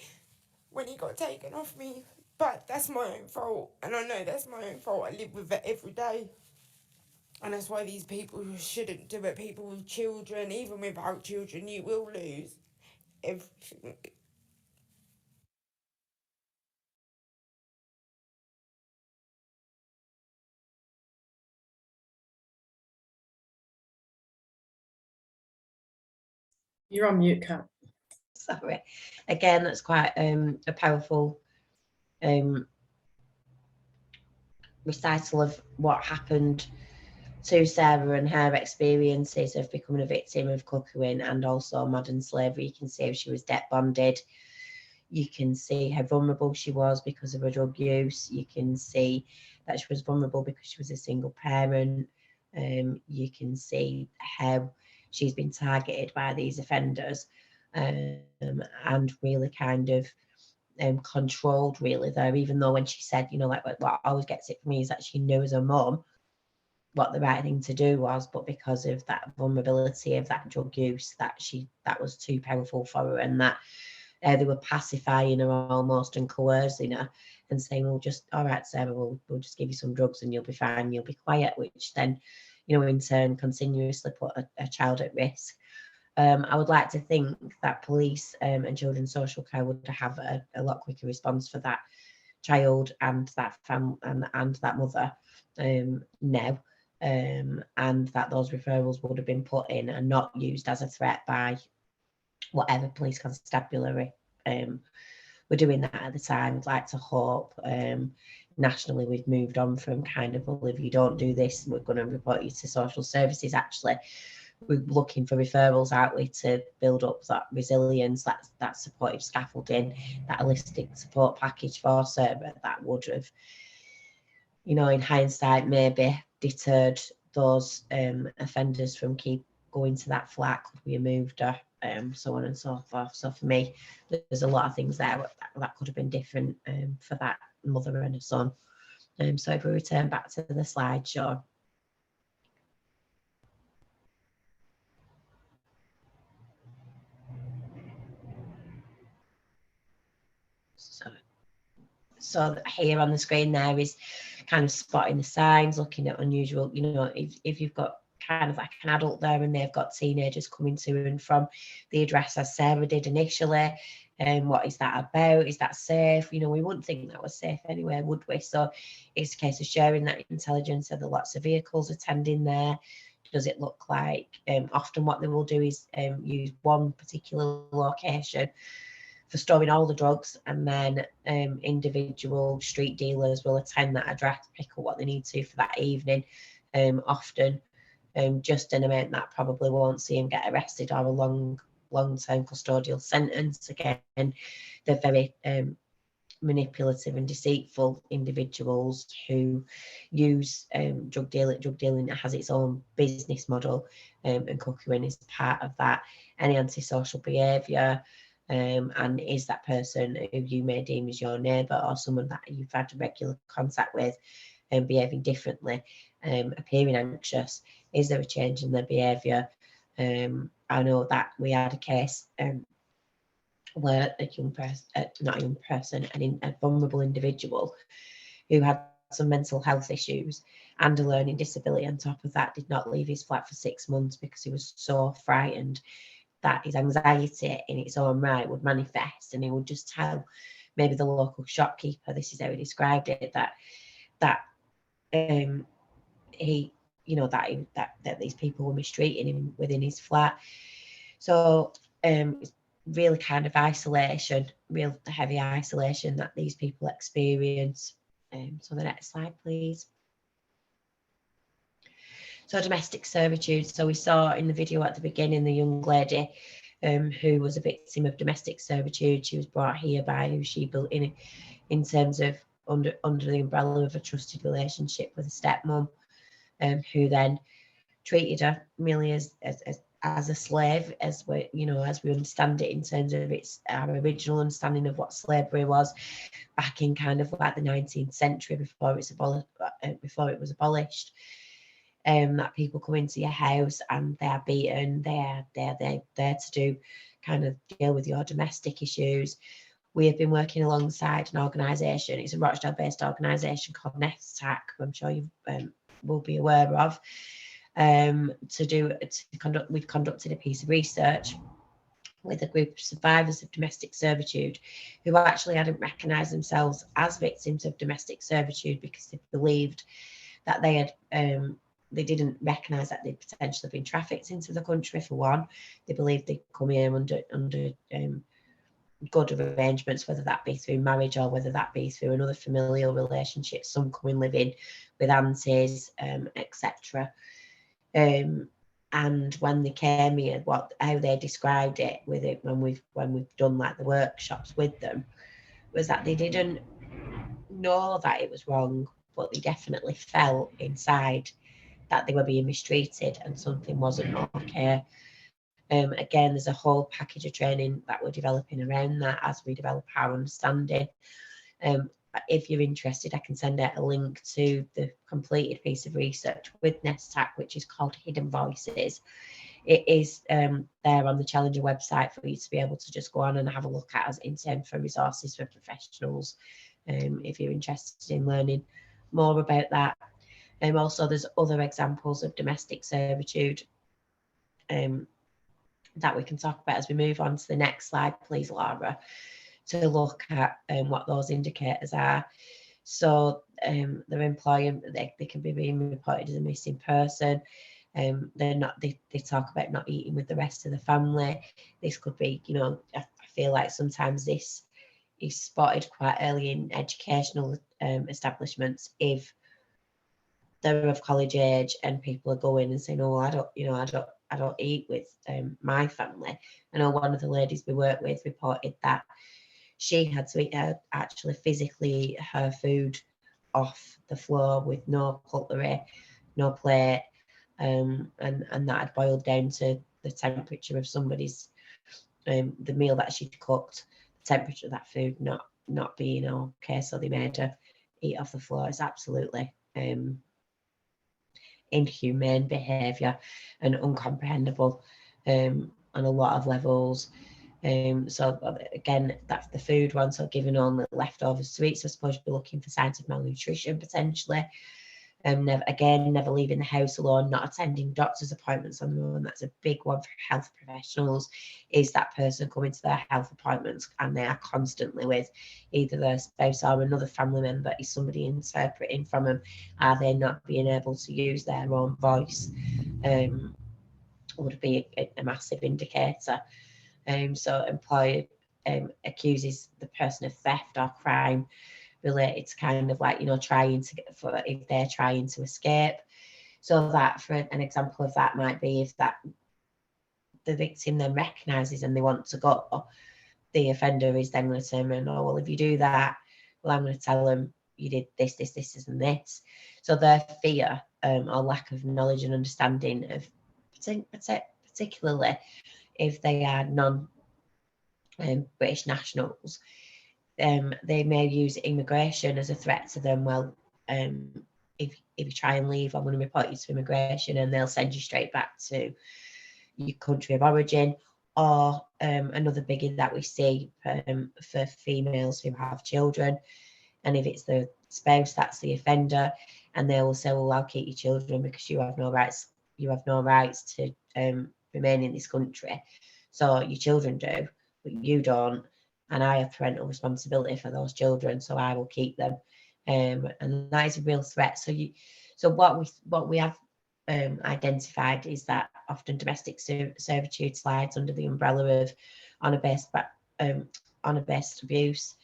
when he got taken off me, but that's my own fault. And I know that's my own fault. I live with it every day. And that's why these people shouldn't do it. People with children, even without children, you will lose everything. You're on mute, Kat. Sorry. Again, that's quite a powerful recital of what happened to Sarah and her experiences of becoming a victim of cuckooing and also modern slavery. You can see how she was debt bonded. You can see how vulnerable she was because of her drug use. You can see that she was vulnerable because she was a single parent. You can see how she's been targeted by these offenders and really kind of controlled really there, even though when she said, you know, like what always gets it for me is that she knew as a mum what the right thing to do was, but because of that vulnerability of that drug use, that was too powerful for her, and that they were pacifying her almost and coercing her and saying, well, just, all right, Sarah, we'll just give you some drugs and you'll be fine, you'll be quiet, which then, you know, in turn continuously put a child at risk. I would like to think that police and children's social care would have a lot quicker response for that child and that family and that mother now, and that those referrals would have been put in and not used as a threat by whatever police constabulary were doing that at the time. I'd like to hope nationally we've moved on from kind of, well, if you don't do this, we're going to report you to social services. Actually, we're looking for referrals, aren't we, to build up that resilience, that supportive scaffolding, that holistic support package for Sarah that would have, you know, in hindsight, maybe deterred those offenders from keep going to that flat. Could we have moved her? So on and so forth. So for me, there's a lot of things there that could have been different for that mother and her son. So if we return back to the slideshow. So here on the screen there is kind of spotting the signs, looking at unusual, you know, if you've got kind of like an adult there and they've got teenagers coming to and from the address as Sarah did initially, what is that about? Is that safe? You know, we wouldn't think that was safe anyway, would we? So it's a case of sharing that intelligence. Are there lots of vehicles attending there? Does it look like often what they will do is use one particular location for storing all the drugs, and then individual street dealers will attend that address, pick up what they need to for that evening, often just an amount that probably won't see them get arrested or a long-term custodial sentence. Again, they're very manipulative and deceitful individuals who use drug dealing that has its own business model, and cuckooing is part of that. Any antisocial behaviour, and is that person who you may deem as your neighbour or someone that you've had regular contact with and behaving differently, appearing anxious? Is there a change in their behaviour? I know that we had a case where a vulnerable individual who had some mental health issues and a learning disability on top of that did not leave his flat for 6 months because he was so frightened that his anxiety in its own right would manifest, and he would just tell maybe the local shopkeeper, this is how he described it, that he, you know, that these people were mistreating him within his flat. So it's really kind of isolation, real heavy isolation that these people experience. So the next slide, please. So domestic servitude. So we saw in the video at the beginning the young lady who was a victim of domestic servitude. She was brought here by who she built in terms of under the umbrella of a trusted relationship with a stepmom, who then treated her merely as a slave, as we, you know, as we understand it in terms of our original understanding of what slavery was back in kind of like the 19th century before it was abolished. That people come into your house and they are beaten, they're there to do kind of deal with your domestic issues. We have been working alongside an organisation, it's a Rochdale-based organisation called NESTAC, who I'm sure you will be aware of. We've conducted a piece of research with a group of survivors of domestic servitude who actually hadn't recognised themselves as victims of domestic servitude because they believed that they had they didn't recognise that they'd potentially been trafficked into the country, for one. They believed they'd come here under good arrangements, whether that be through marriage or whether that be through another familial relationship, some coming living with aunties, etc. And when they came here, how they described it with it when we've done like the workshops with them, was that they didn't know that it was wrong, but they definitely felt inside that they were being mistreated and something wasn't okay. Again, there's a whole package of training that we're developing around that as we develop our understanding. If you're interested, I can send out a link to the completed piece of research with NESTAC, which is called Hidden Voices. It is there on the Challenger website for you to be able to just go on and have a look at as in terms for resources for professionals, if you're interested in learning more about that. Also, there's other examples of domestic servitude that we can talk about as we move on to the next slide, please, Laura, to look at what those indicators are. So their employer, they can be being reported as a missing person. They talk about not eating with the rest of the family. This could be, you know, I feel like sometimes this is spotted quite early in educational establishments if they're of college age and people are going and saying, oh, I don't eat with my family. I know one of the ladies we work with reported that she had to eat actually physically eat her food off the floor with no cutlery, no plate, and that had boiled down to the temperature of somebody's the meal that she'd cooked, the temperature of that food not being okay, so they made her eat off the floor. It's absolutely inhumane behaviour and uncomprehendable on a lot of levels. So again, that's the food one, so giving only leftovers to eat. So I suppose you'd be looking for signs of malnutrition potentially. Never leaving the house alone, not attending doctor's appointments on their own. That's a big one for health professionals, is that person coming to their health appointments and they are constantly with either their spouse or another family member. Is somebody interpreting from them? Are they not being able to use their own voice? Would be a massive indicator. So employer accuses the person of theft or crime related to kind of like, you know, if they're trying to escape. So that, for an example of that, might be if that the victim then recognises and they want to go, the offender is then going to turn around, oh, well, if you do that, well, I'm going to tell them you did this, this, this, and this. So their fear or lack of knowledge and understanding of, particularly if they are non-British nationals, they may use immigration as a threat to them. Well, if you try and leave, I'm going to report you to immigration, and they'll send you straight back to your country of origin. Or another biggie that we see for females who have children, and if it's the spouse that's the offender, and they will say, well, I'll keep your children because you have no rights. You have no rights to remain in this country. So your children do, but you don't. and I have parental responsibility for those children, so I will keep them. And that is a real threat. So what we have identified is that often domestic servitude slides under the umbrella of honour-based abuse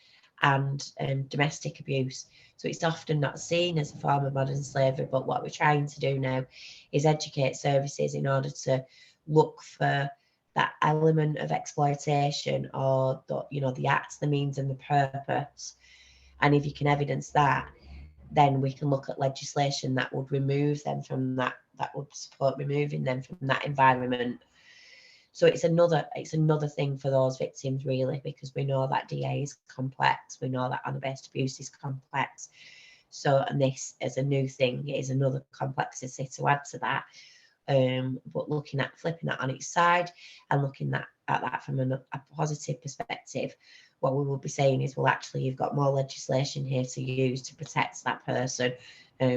and domestic abuse. So it's often not seen as a form of modern slavery, but what we're trying to do now is educate services in order to look for that element of exploitation, or the act, the means and the purpose. And if you can evidence that, then we can look at legislation that would remove them from that would support removing them from that environment. So it's another thing for those victims, really, because we know that DA is complex, we know that honour-based abuse is complex. So, and this as a new thing is another complexity to add to that. But looking at flipping that on its side and looking at that from a positive perspective, what we will be saying is, well, actually, you've got more legislation here to use to protect that person.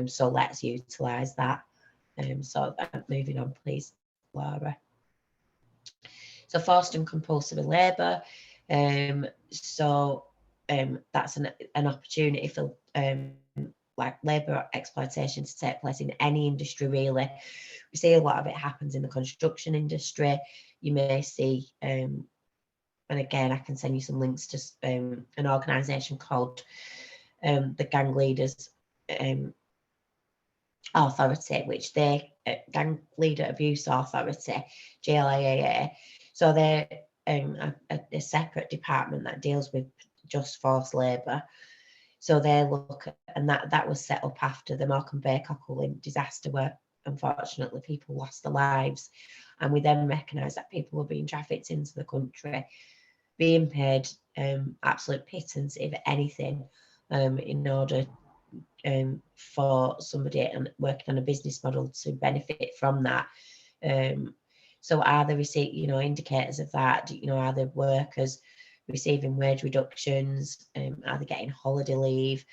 So let's utilise that. So moving on, please, Laura. So forced and compulsory labour. That's an opportunity for like labour exploitation to take place in any industry, really. We see a lot of it happens in the construction industry. You may see, and again, I can send you some links to an organisation called the Gang Leaders Authority, which they Gang Leader Abuse Authority, GLAAA. So they're a separate department that deals with just forced labour. So they look at, and that was set up after the Morecambe Bay Cockle disaster, where unfortunately people lost their lives, and we then recognised that people were being trafficked into the country, being paid absolute pittance, if anything, in order for somebody and working on a business model to benefit from that. So are there indicators of that? Are there workers receiving wage reductions? Are they getting holiday leave?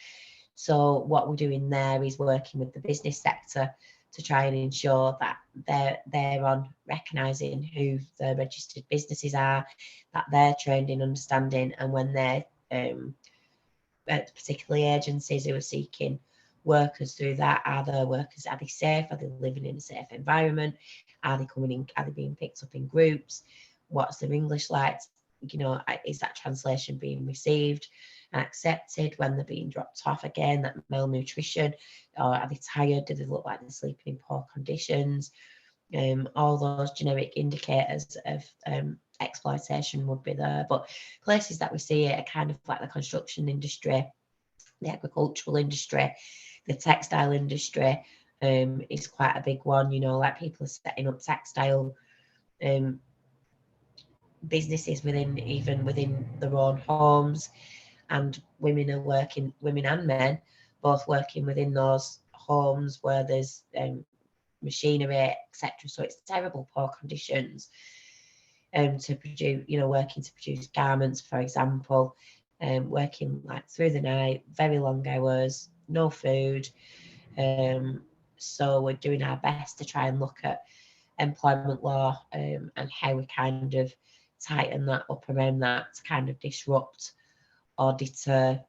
So what we're doing there is working with the business sector to try and ensure that they're on recognising who the registered businesses are, that they're trained in understanding, and when they're particularly agencies who are seeking workers through that, are they safe? Are they living in a safe environment? Are they coming in? Are they being picked up in groups? What's their English like? Is that translation being received and accepted when they're being dropped off? Again, that malnutrition, or are they tired? Do they look like they're sleeping in poor conditions? All those generic indicators of exploitation would be there. But places that we see it are kind of like the construction industry, the agricultural industry, the textile industry is quite a big one. Like people are setting up textile businesses within their own homes, and women and men both working within those homes where there's machinery, etc. So it's terrible, poor conditions to produce, working to produce garments, for example, working like through the night, very long hours, no food. So we're doing our best to try and look at employment law and how we kind of tighten that up around that to kind of disrupt or deter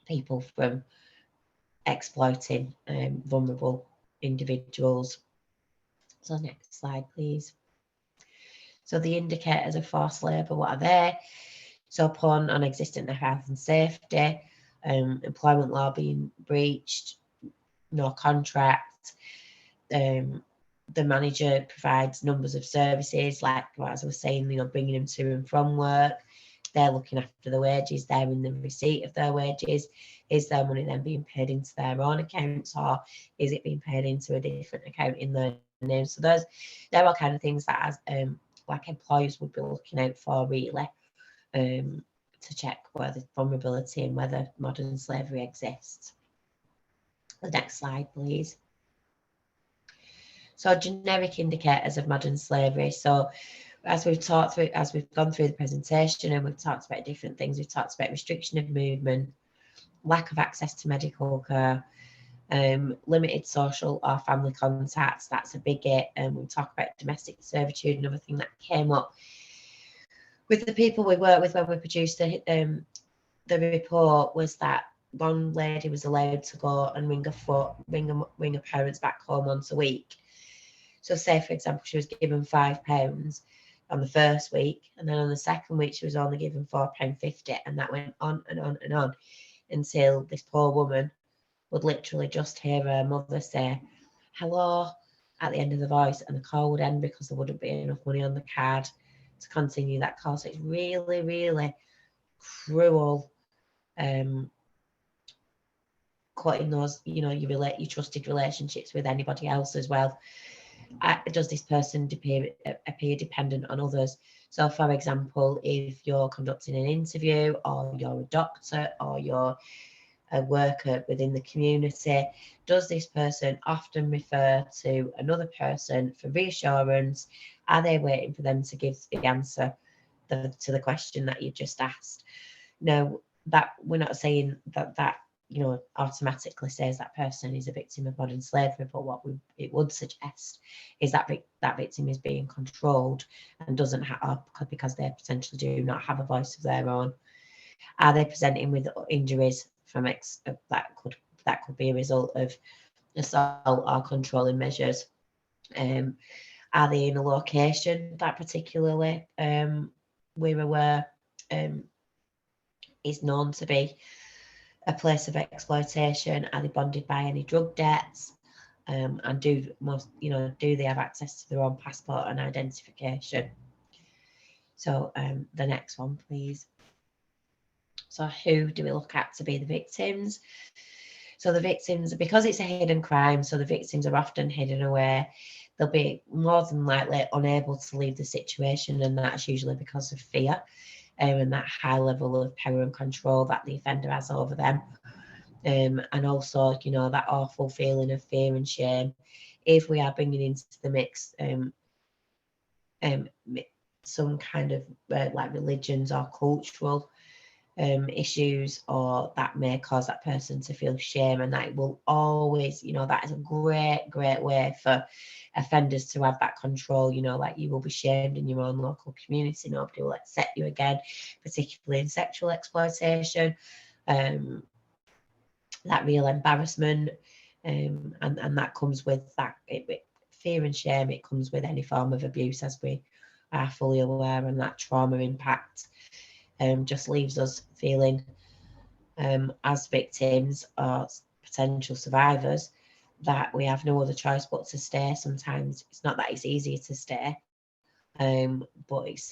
people from exploiting vulnerable individuals. So next slide, please. So the indicators of forced labour, what are they? So upon non-existent health and safety, employment law being breached, no contract, the manager provides numbers of services, like as I was saying, bringing them to and from work. They're looking after the wages, they're in the receipt of their wages. Is their money then being paid into their own accounts, or is it being paid into a different account in their name? So there are kind of things that as like employers would be looking out for, really, to check whether vulnerability and whether modern slavery exists. The next slide, please. So generic indicators of modern slavery. So as we've gone through the presentation and we've talked about different things, we've talked about restriction of movement, lack of access to medical care, limited social or family contacts, that's a biggie. And we'll talk about domestic servitude, another thing that came up. with the people we work with when we produced the report, was that one lady was allowed to go and ring her parents back home once a week. So say, for example, she was given £5 on the first week, and then on the second week she was only given £4.50, and that went on and on and on until this poor woman would literally just hear her mother say hello at the end of the voice, and the call would end because there wouldn't be enough money on the card to continue that call. So it's really, really cruel, cutting those, your trusted relationships with anybody else as well. Does this person appear dependent on others? So, for example, if you're conducting an interview, or you're a doctor, or you're a worker within the community, does this person often refer to another person for reassurance? Are they waiting for them to give the answer to the question that you just asked? No, that we're not saying that automatically says that person is a victim of modern slavery, but what it would suggest is that that victim is being controlled and doesn't have, because they potentially do not have a voice of their own. Are they presenting with injuries from that could be a result of assault or controlling measures? Are they in a location that particularly we're aware is known to be a place of exploitation? Are they bonded by any drug debts? And do they have access to their own passport and identification? So the next one, please. So who do we look at to be the victims? So the victims, because it's a hidden crime, so the victims are often hidden away. They'll be more than likely unable to leave the situation, and that's usually because of fear. And that high level of power and control that the offender has over them. And also, that awful feeling of fear and shame. If we are bringing into the mix some kind of like religions or cultural issues, or that may cause that person to feel shame, and that will always, that is a great way for offenders to have that control. Like, you will be shamed in your own local community, nobody will accept you again, particularly in sexual exploitation. That real embarrassment, and that comes with that fear and shame. It comes with any form of abuse, as we are fully aware, and that trauma impact just leaves us feeling, as victims or potential survivors, that we have no other choice but to stay. Sometimes it's not that it's easier to stay, but it's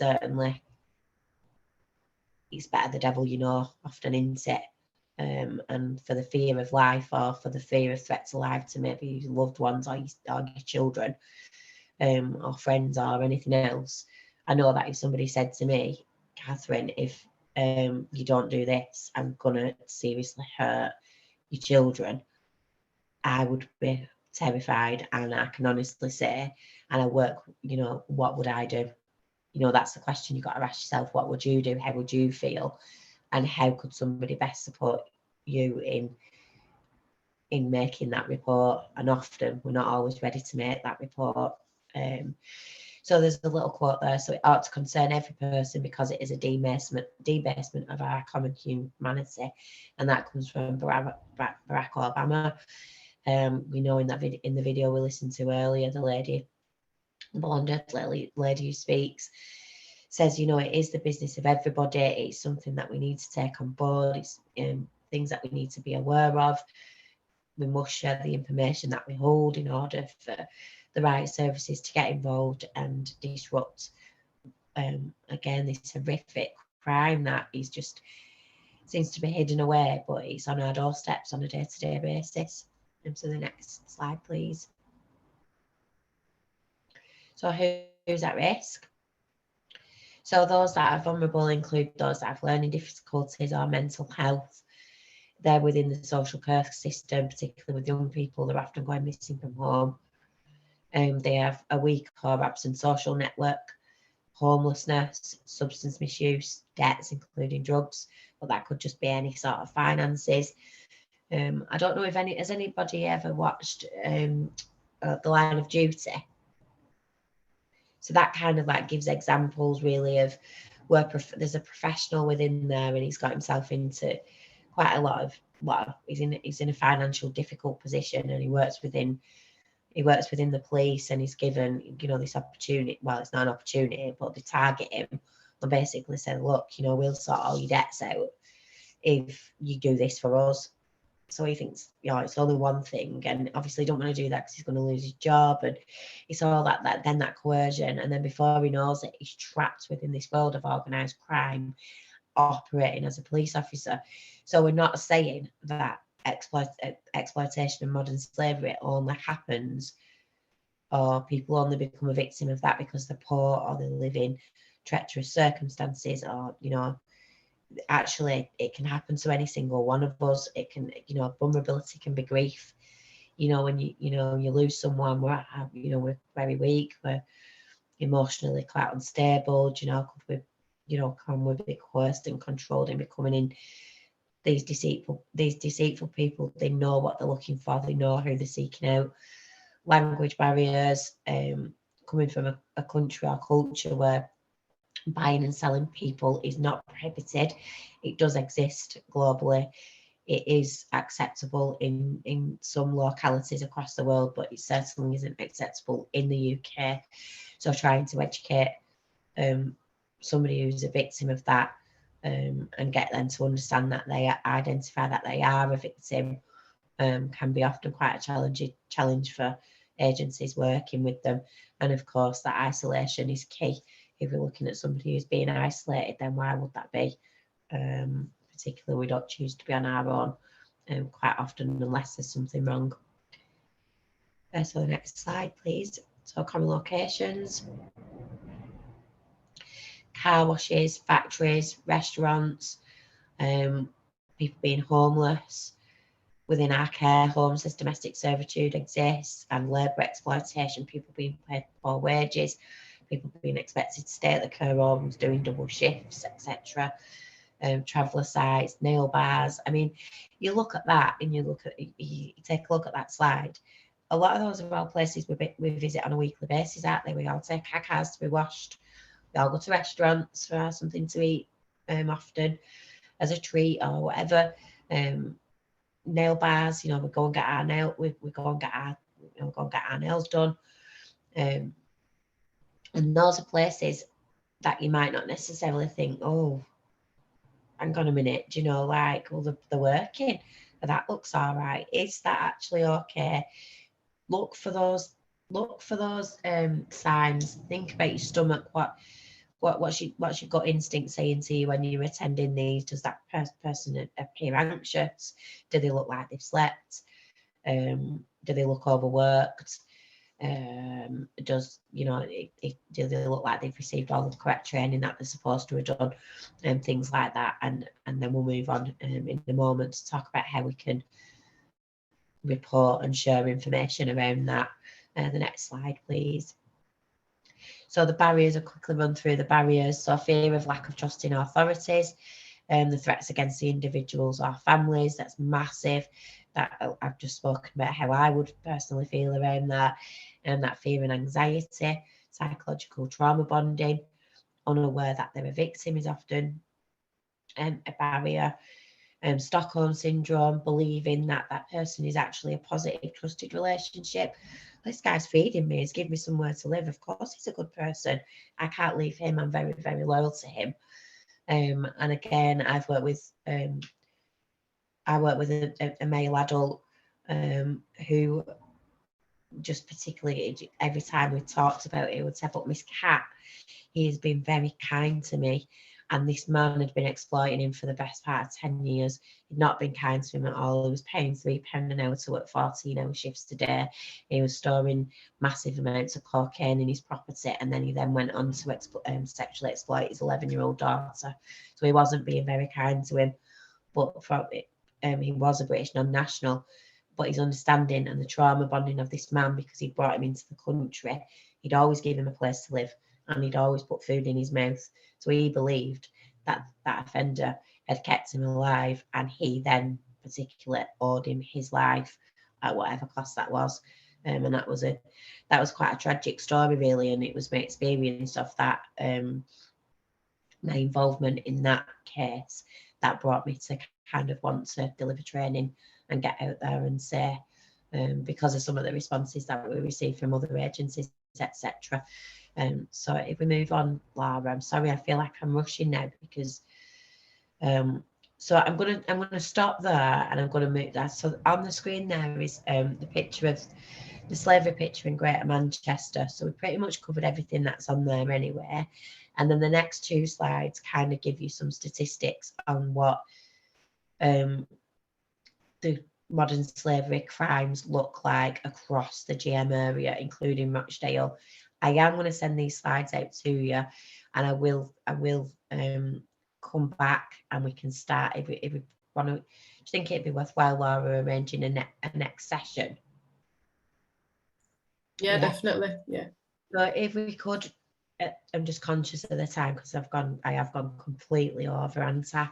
better the devil often, isn't it? And for the fear of life, or for the fear of threat to life to maybe your loved ones, or your children, or friends, or anything else. I know that if somebody said to me, Katherine, if you don't do this, I'm gonna seriously hurt your children, I would be terrified. And I can honestly say, and I work, what would I do? That's the question you got to ask yourself. What would you do? How would you feel? And how could somebody best support you in making that report? And often we're not always ready to make that report. So there's a little quote there. So it ought to concern every person because it is a debasement of our common humanity, and that comes from Barack Obama. We know in the video we listened to earlier, the blonde lady who speaks says, it is the business of everybody. It's something that we need to take on board. It's things that we need to be aware of. We must share the information that we hold in order for the right services to get involved and disrupt, again, this horrific crime that is just seems to be hidden away, but it's on our doorsteps on a day-to-day basis. And so the next slide, please. So who's at risk? So those that are vulnerable include those that have learning difficulties or mental health. They're within the social care system, particularly with young people. They're often going missing from home. They have a weak or absent social network, homelessness, substance misuse, debts, including drugs, but that could just be any sort of finances. I don't know if has anybody ever watched The Line of Duty? So that kind of gives examples really of there's a professional within there, and he's got himself into quite a lot of, well, he's in a financial difficult position, and he works within the police, and he's given, you know, this opportunity. Well, it's not an opportunity, but they target him and basically say, look, you know, we'll sort all your debts out if you do this for us. So he thinks, you know, it's only one thing, and obviously he don't want to do that because he's going to lose his job, and it's all that coercion, and then before he knows it, he's trapped within this world of organised crime, operating as a police officer. So we're not saying that exploitation and modern slavery only happens, or people only become a victim of that because they're poor or they live in treacherous circumstances, or, you know, actually it can happen to any single one of us. It can, you know, vulnerability can be grief. You know, when you lose someone, we're very weak, we're emotionally quite unstable. You know, can we be coerced and controlled and becoming in these deceitful people? They know what they're looking for, they know who they're seeking out. Language barriers, coming from a country or culture where buying and selling people is not prohibited. It does exist globally. It is acceptable in some localities across the world, but it certainly isn't acceptable in the UK. So trying to educate somebody who's a victim of that, and get them to understand that they identify that they are a victim, can be often quite a challenge for agencies working with them. And of course, that isolation is key. If you're looking at somebody who's being isolated, then why would that be? Particularly, we don't choose to be on our own quite often unless there's something wrong. So the next slide, please. So common locations: car washes, factories, restaurants, people being homeless. Within our care homes, this domestic servitude exists, and labour exploitation, people being paid poor wages, people being expected to stay at the care homes, doing double shifts, etc. Traveller sites, nail bars. I mean, you look at that and you take a look at that slide. A lot of those are all places we visit on a weekly basis, aren't they? We all take our cars to be washed. We all go to restaurants for something to eat, often as a treat or whatever. Nail bars, you know, we go and get our nails done. And those are places that you might not necessarily think, oh, hang on a minute, do you know, like, well, they're working, that looks all right. Is that actually okay? Look for those signs. Think about your stomach. What's your gut instinct saying to you when you're attending these? Does that person appear anxious? Do they look like they've slept? Do they look overworked? Do they look like they've received all the correct training that they're supposed to have done, and things like that. And then we'll move on in a moment to talk about how we can report and share information around that. The next slide, please. So the barriers, I'll quickly run through the barriers. So fear of lack of trust in authorities, the threats against the individuals or families, that's massive. That I've just spoken about how I would personally feel around that, and that fear and anxiety, psychological trauma bonding, unaware that they're a victim is often a barrier. Stockholm syndrome, believing that that person is actually a positive, trusted relationship. This guy's feeding me, he's giving me somewhere to live. Of course, he's a good person. I can't leave him. I'm very, very loyal to him. And again, I work with a male adult who just particularly every time we talked about it, he would say, but Miss Cat, he has been very kind to me. And this man had been exploiting him for the best part of 10 years. He'd not been kind to him at all. He was paying £3 an hour to work 14-hour shifts a day. He was storing massive amounts of cocaine in his property. And then he then went on to sexually exploit his 11-year-old daughter. So he wasn't being very kind to him. But he was a British non-national. But his understanding and the trauma bonding of this man, because he brought him into the country, he'd always give him a place to live, and he'd always put food in his mouth. So he believed that that offender had kept him alive, and he then particularly owed him his life at whatever cost that was. And that was quite a tragic story, really, and it was my experience of that my involvement in that case, that brought me to kind of want to deliver training and get out there and say, because of some of the responses that we received from other agencies, etc. So if we move on, Laura, I'm sorry, I feel like I'm rushing now because so I'm gonna stop there and I'm gonna move that. So on the screen there is the picture of the slavery picture in Greater Manchester. So we pretty much covered everything that's on there anyway. And then the next two slides kind of give you some statistics on what the modern slavery crimes look like across the GM area, including Rochdale. I am going to send these slides out to you, and I will come back and we can start if we want to. Do you think it'd be worthwhile, Laura, arranging a next session? Yeah, definitely. Yeah. So if we could, I'm just conscious of the time because I have gone completely over, answer.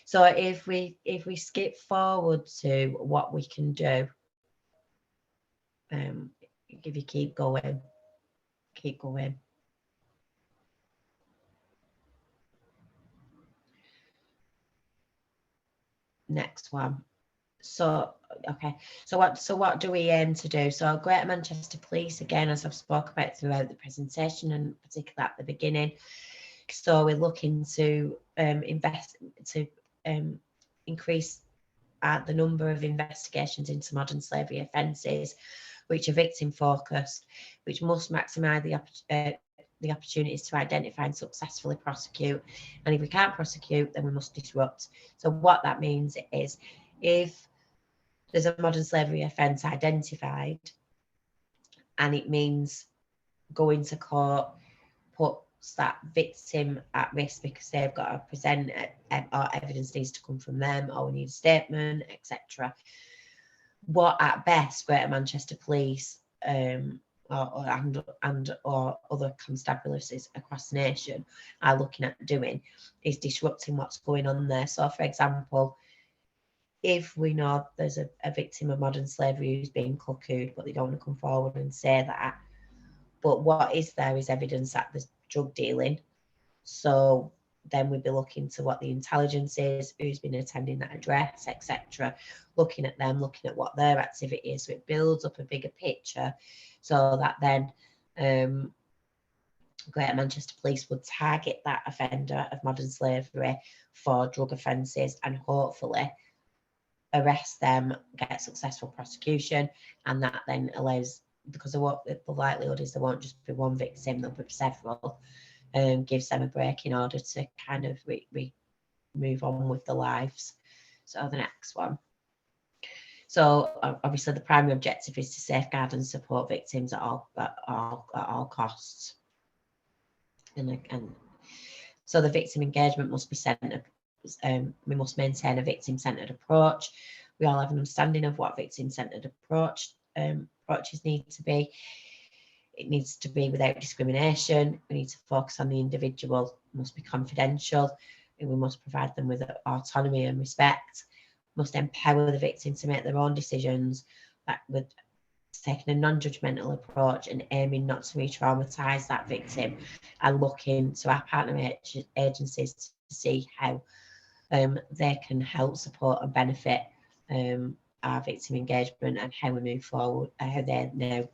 So if we skip forward to what we can do, if you keep going. Next one. So okay, so what do we aim to do? So Greater Manchester Police, again, as I've spoke about throughout the presentation and particularly at the beginning, so we're looking to increase the number of investigations into modern slavery offences, which are victim focused, which must maximise the opportunities to identify and successfully prosecute. And if we can't prosecute, then we must disrupt. So what that means is, if there's a modern slavery offence identified and it means going to court puts that victim at risk because they've got to present or evidence needs to come from them, or we need a statement, etc. What at best Greater Manchester Police or other constabularies across the nation are looking at doing is disrupting what's going on there. So for example, if we know there's a victim of modern slavery who's being cuckooed, but they don't want to come forward and say that, but what is there is evidence that there's drug dealing. So then we'd be looking to what the intelligence is, who's been attending that address, etc. Looking at them, looking at what their activity is. So it builds up a bigger picture, so that then Greater Manchester Police would target that offender of modern slavery for drug offences and hopefully arrest them, get successful prosecution, and that then allows, because the likelihood is there won't just be one victim, there'll be several, gives them a break in order to kind of move on with their lives. So the next one. So obviously the primary objective is to safeguard and support victims at all costs. And so the victim engagement must be centred. We must maintain a victim-centred approach. We all have an understanding of what victim-centred approaches need to be. It needs to be without discrimination. We need to focus on the individual. It must be confidential. And we must provide them with autonomy and respect. We must empower the victim to make their own decisions, that with taking a non-judgmental approach and aiming not to re-traumatise that victim, and looking to our partner agencies to see how they can help support and benefit our victim engagement and how we move forward, how they now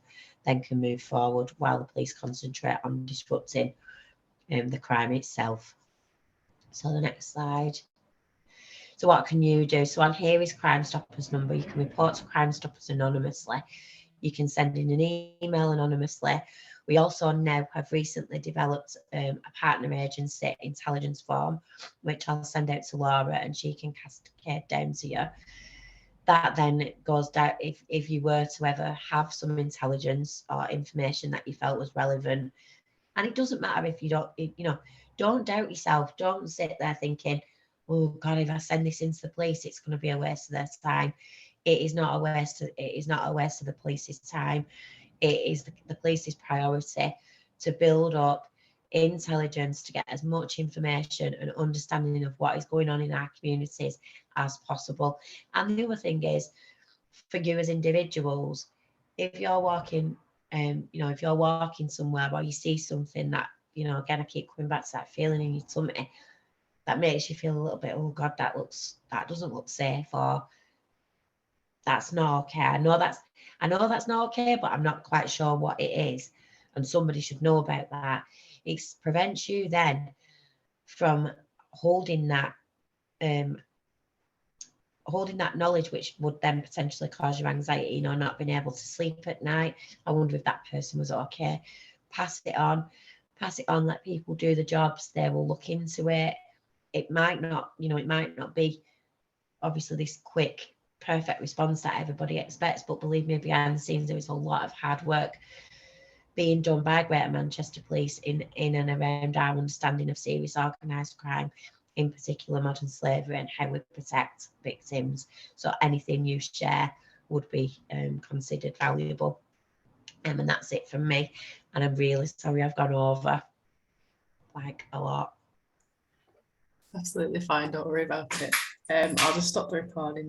then can move forward while the police concentrate on disrupting the crime itself. So the next slide. So what can you do? So on here is Crime Stoppers number. You can report to Crime Stoppers anonymously. You can send in an email anonymously. We also now have recently developed a partner agency intelligence form, which I'll send out to Laura and she can cascade down to you. That then goes down, if you were to ever have some intelligence or information that you felt was relevant, and it doesn't matter if you don't doubt yourself. Don't sit there thinking, oh God, if I send this into the police, it's going to be a waste of their time. It is not a waste of the police's time. It is the police's priority to build up intelligence, to get as much information and understanding of what is going on in our communities as possible. And the other thing is, for you as individuals, if you're walking, if you're walking somewhere or you see something that you know, again, I keep coming back to that feeling in your tummy that makes you feel a little bit, oh God, that doesn't look safe, or that's not okay. I know that's not okay, but I'm not quite sure what it is. And somebody should know about that. It prevents you then from holding that knowledge, which would then potentially cause you anxiety, you know, not being able to sleep at night. I wonder if that person was okay. Pass it on, let people do the jobs. They will look into it. It might not be obviously this quick, perfect response that everybody expects, but believe me, behind the scenes, there is a lot of hard work being done by Greater Manchester Police in and around our understanding of serious organised crime, in particular modern slavery, and how we protect victims. So anything you share would be considered valuable. And that's it from me. And I'm really sorry I've gone over like a lot. Absolutely fine, don't worry about it. I'll just stop the recording.